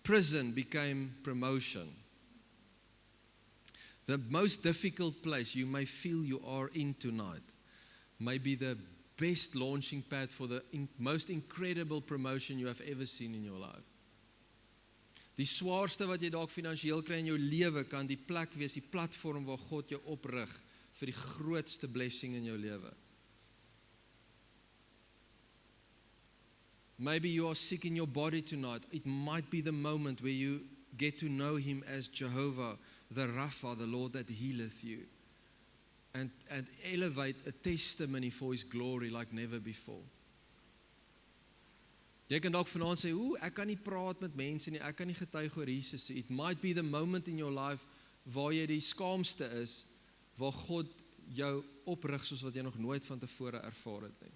Prison became promotion. The most difficult place you may feel you are in tonight may be the best launching pad for the most incredible promotion you have ever seen in your life. Die swaarste wat jy dalk finansiëel kry in jou lewe kan die plek wees, die platform waar God jou oprig vir die grootste blessing in jou lewe. Maybe you are sick in your body tonight. It might be the moment where you get to know Him as Jehovah, the Rapha, the Lord that healeth you. And elevate a testimony for His glory like never before. Jy kan dalk vanaand sê, ek kan nie praat met mense nie, ek kan nie getuig oor Jesus nie. It might be the moment in your life waar jy die skaamste is, waar God jou oprig soos wat jy nog nooit van tevore ervaar het nie.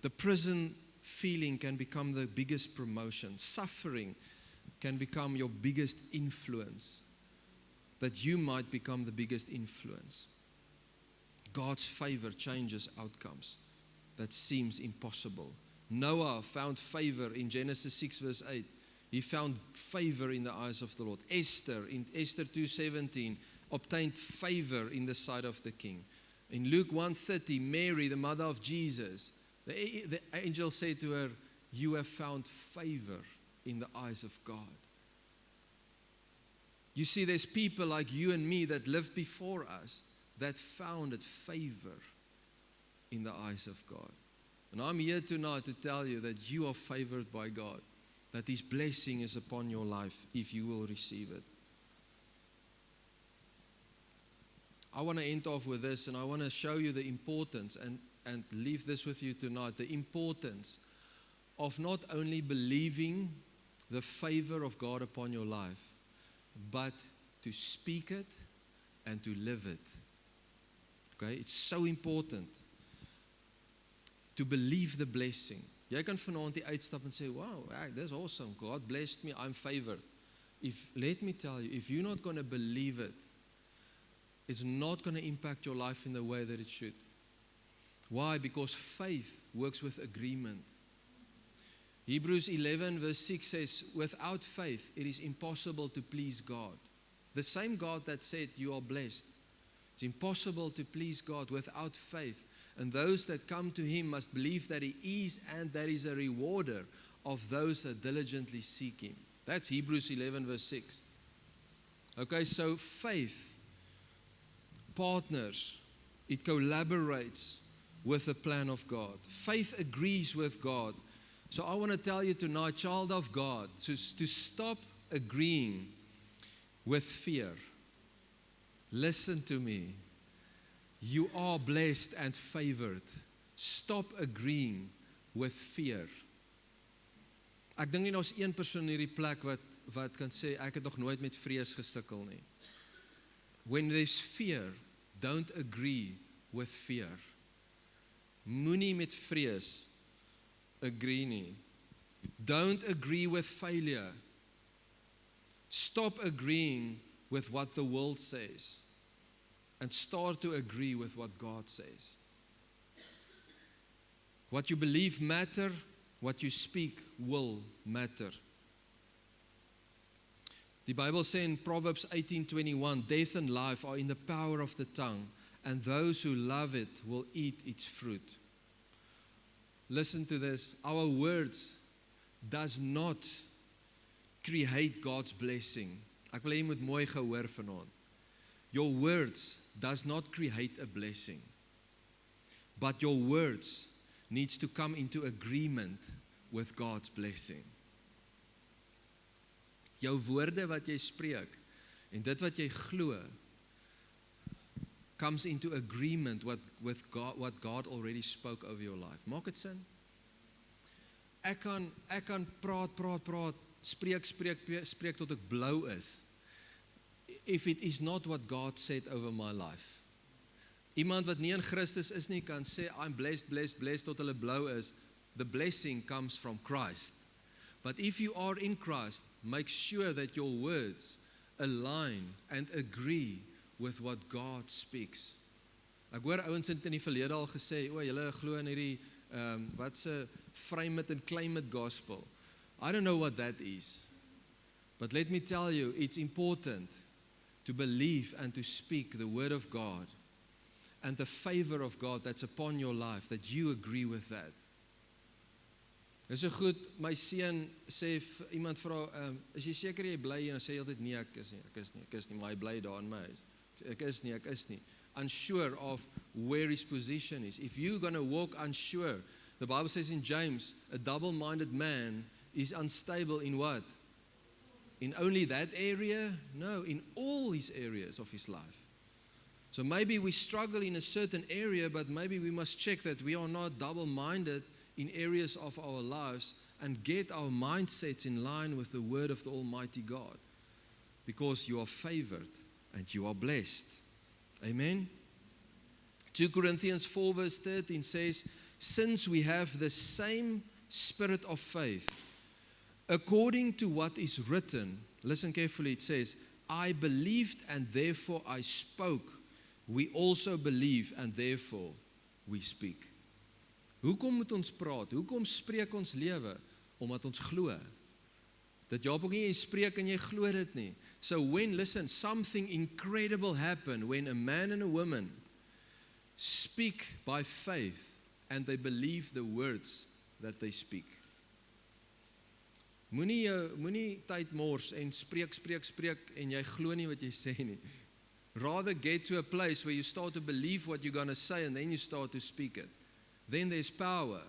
The prison feeling can become the biggest promotion. Suffering can become your biggest influence. That you might become the biggest influence. God's favor changes outcomes that seems impossible. Noah found favor in Genesis 6 verse 8. He found favor in the eyes of the Lord. Esther, in Esther 2:17, obtained favor in the sight of the king. In Luke 1:30, Mary, the mother of Jesus, the angel said to her, you have found favor in the eyes of God. You see, there's people like you and me that lived before us that found favor in the eyes of God. And I'm here tonight to tell you that you are favored by God, that His blessing is upon your life if you will receive it. I want to end off with this, and I want to show you the importance and leave this with you tonight, the importance of not only believing the favor of God upon your life, but to speak it and to live it. Okay, it's so important to believe the blessing. Jy kan vanaand die uitstap en sê, wow, that's awesome, God blessed me, I'm favored. Let me tell you, if you're not going to believe it, it's not going to impact your life in the way that it should. Why? Because faith works with agreement. Hebrews 11 verse 6 says, without faith, it is impossible to please God. The same God that said you are blessed. It's impossible to please God without faith. And those that come to Him must believe that He is and that He is a rewarder of those that diligently seek Him. That's Hebrews 11 verse 6. Okay, so faith partners, it collaborates with the plan of God. Faith agrees with God. So I want to tell you tonight, child of God, to stop agreeing with fear. Listen to me. You are blessed and favored. Stop agreeing with fear. Ek dink nie daar's een persoon in hierdie plek wat kan sê ek het nog nooit met vrees gesukkel nie. When there's fear, don't agree with fear. Moenie met vrees agree nie. Don't agree with failure. Stop agreeing with what the world says and start to agree with what God says. What you believe matter, what you speak will matter. Die Bible sê in Proverbs 18:21, death and life are in the power of the tongue, and those who love it will eat its fruit. Listen to this. Our words does not create God's blessing. Ek wil hê jy moet mooi gehoor vanaand. Your words does not create a blessing. But your words needs to come into agreement with God's blessing. Jou woorde wat jy spreek en dit wat jy glo comes into agreement with God, what God already spoke over your life. Maak dit sin? Ek kan praat, spreek tot ek blou is. If it is not what God said over my life. Iemand wat nie in Christus is nie kan sê I'm blessed tot hulle blou is. The blessing comes from Christ. But if you are in Christ, make sure that your words align and agree with what God speaks. Ek hoor ouens in die verlede al gesê, julle glo in hierdie wat se vryheid en climate gospel. I don't know what that is. But let me tell you, it's important to believe and to speak the word of God and the favor of God that's upon your life, that you agree with that. Dis so goed, my seun sê, iemand vra, is jy seker jy bly hier? En hy sê altyd, nee, ek is nie, maar hy bly daar in my huis. Ek is nie. Unsure of where his position is. If you're going to walk unsure, the Bible says in James, a double-minded man is unstable in what? In only that area? No, in all his areas of his life. So maybe we struggle in a certain area, but maybe we must check that we are not double-minded in areas of our lives and get our mindsets in line with the word of the Almighty God. Because you are favored and you are blessed. Amen? 2 Corinthians 4 verse 13 says, since we have the same spirit of faith, according to what is written, listen carefully, it says, I believed and therefore I spoke. We also believe and therefore we speak. Hoekom moet ons praat? Hoekom spreek ons lewe? Omdat ons glo. Dat jy ook nie spreek en jy glo dit nie. So listen, something incredible happen when a man and a woman speak by faith and they believe the words that they speak. Moenie tyd mors en spreek en jy glo nie wat jy sê nie. Rather get to a place where you start to believe what you're going to say and then you start to speak it. Then there's power.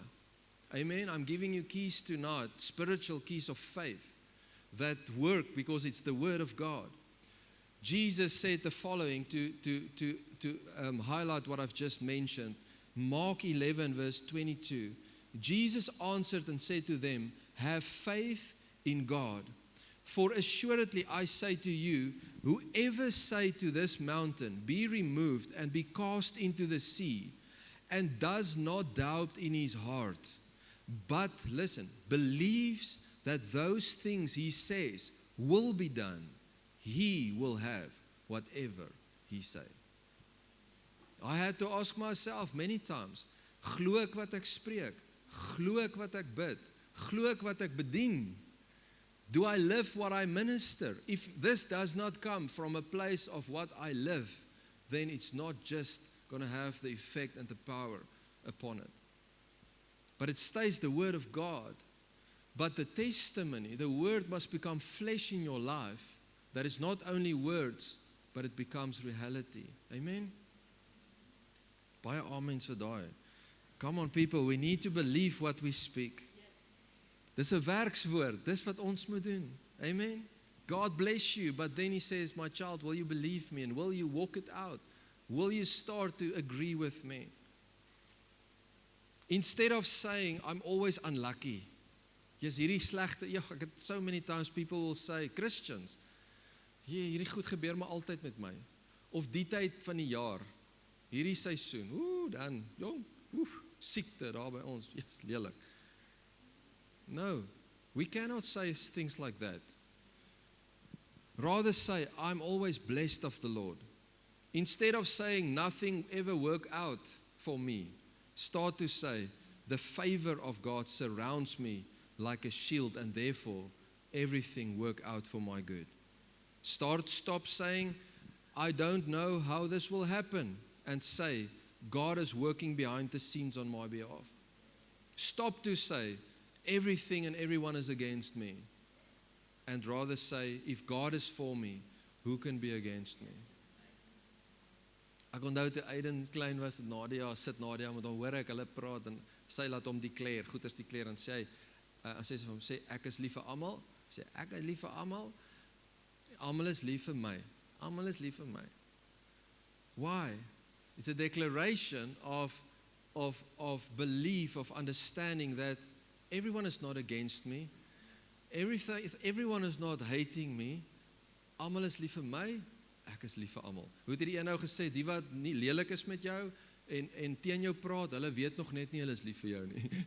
Amen. I'm giving you keys tonight, spiritual keys of faith that work because it's the word of God. Jesus said the following to highlight what I've just mentioned. Mark 11 verse 22. Jesus answered and said to them, have faith in God. For assuredly I say to you, whoever say to this mountain, be removed and be cast into the sea, and does not doubt in his heart, but, listen, believes that those things he says will be done, he will have whatever he say. I had to ask myself many times, glo ek wat ek spreek? Glo ek wat ek bid? Glo ek wat ek bedien? Do I live what I minister? If this does not come from a place of what I live, then it's not just going to have the effect and the power upon it. But it stays the word of God. But the testimony, the word must become flesh in your life. That is not only words, but it becomes reality. Amen? Baie amens vir daai. Come on people, we need to believe what we speak. Dis 'n werkswoord, dis wat ons moet doen. Amen. God bless you, but then he says, my child, will you believe me and will you walk it out? Will you start to agree with me? Instead of saying, I'm always unlucky. Yes, hierdie slegte, ek het so many times people will say, Christians, hierdie goed gebeur maar altyd met my. Of die tyd van die jaar, hierdie seisoen, dan, siekte daar by ons, yes, lelik. No, we cannot say things like that. Rather say, I'm always blessed of the Lord. Instead of saying, nothing ever work out for me, start to say, the favor of God surrounds me like a shield and therefore everything work out for my good. Stop saying, I don't know how this will happen, and say, God is working behind the scenes on my behalf. Stop to say, everything and everyone is against me. And rather say, if God is for me, who can be against me? Ek onthou toe Aiden klein was, sit Nadia met hom, hoor ek hulle praat, en sy laat hom declare, goeders declare, en sê, as sy vir hom sê, ek is lief vir almal, sê, ek is lief vir almal, almal is lief vir my, almal is lief vir my. Why? It's a declaration of belief, of understanding that everyone is not against me. Everyone is not hating me. Almal is lief vir my, ek is lief vir almal. Hoe het hierdie een nou gesê, die wat nie lelik is met jou en teen jou praat, hulle weet nog net nie hulle is lief vir jou nie.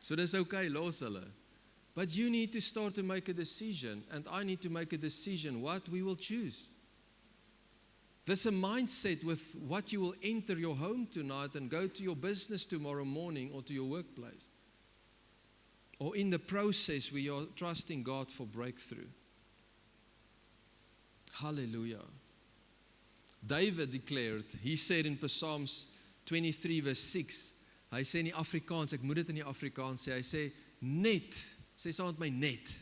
So dis okay, los hulle. But you need to start to make a decision, and I need to make a decision what we will choose. There's a mindset with what you will enter your home tonight and go to your business tomorrow morning or to your workplace. Or in the process where you're trusting God for breakthrough. Hallelujah. David declared, he said in Psalms 23 verse 6, hy sê in die Afrikaans, ek moet dit in die Afrikaans sê, hy sê net, sê saam met my net.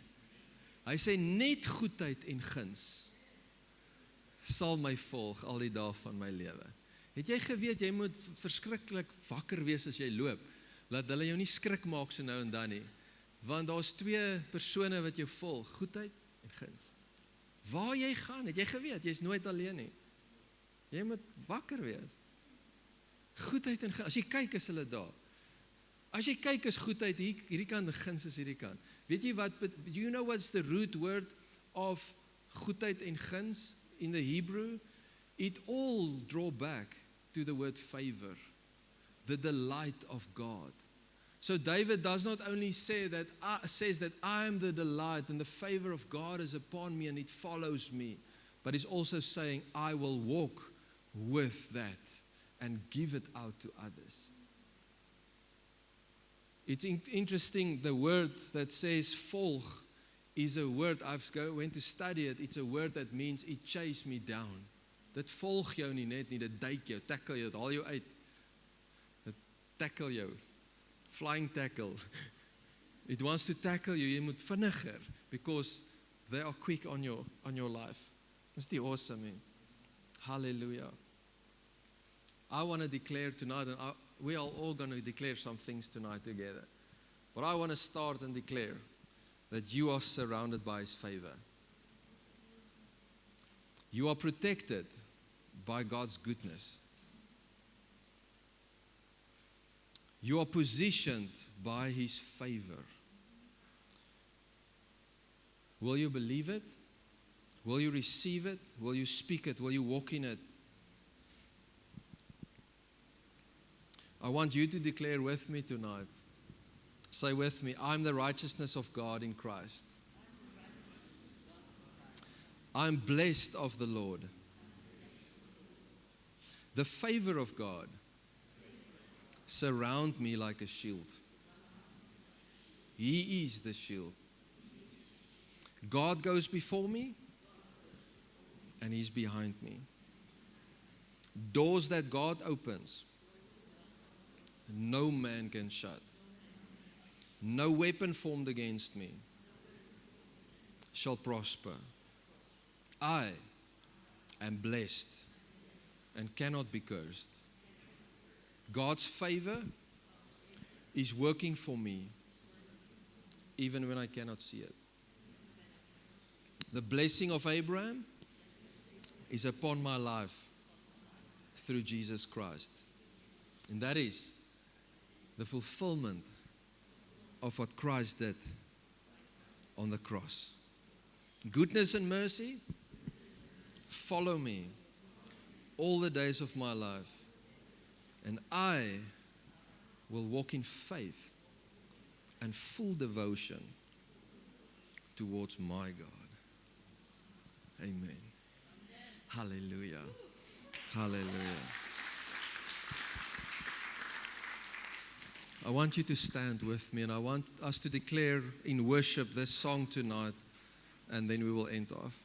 Hy sê net goedheid en guns sal my volg al die dae van my lewe. Het jy geweet, jy moet verskriklik wakker wees as jy loop, dat hulle jou nie skrik maak so nou en dan nie, want daar's twee persone wat jou volg, goedheid en guns. Waar jy gaan, het jy geweet, jy's nooit alleen nie. Jy moet wakker wees. Goedheid en guns, as jy kyk is hulle daar. As jy kyk is goedheid hierdie kant, en guns is hierdie kant. Weet jy wat, do you know what's the root word of goedheid en guns? In the Hebrew, it all draw back to the word favor, the delight of God. So David does not only says that I am the delight and the favor of God is upon me and it follows me, but he's also saying I will walk with that and give it out to others. It's interesting, the word that says volg is a word, went to study it, it's a word that means it chase me down. Dit volg jou nie net nie, dit duik jou, tackle jou, dit haal jou uit. Dit tackle jou, flying tackle. It wants to tackle you. Jy moet vinniger, because they are quick on your life. Is die awesome, man? Hallelujah. I want to declare tonight, and we are all going to declare some things tonight together. But I want to start and declare that you are surrounded by His favor. You are protected by God's goodness. You are positioned by His favor. Will you believe it? Will you receive it? Will you speak it? Will you walk in it? I want you to declare with me tonight. Say with me, I'm the righteousness of God in Christ. I'm blessed of the Lord. The favor of God surround me like a shield. He is the shield. God goes before me, and He's behind me. Doors that God opens, no man can shut. No weapon formed against me shall prosper. I am blessed and cannot be cursed. God's favor is working for me even when I cannot see it. The blessing of Abraham is upon my life through Jesus Christ. And that is the fulfillment of what Christ did on the cross. Goodness and mercy follow me all the days of my life, and I will walk in faith and full devotion towards my God. Amen. Hallelujah. Hallelujah. I want you to stand with me, and I want us to declare in worship this song tonight, and then we will end off.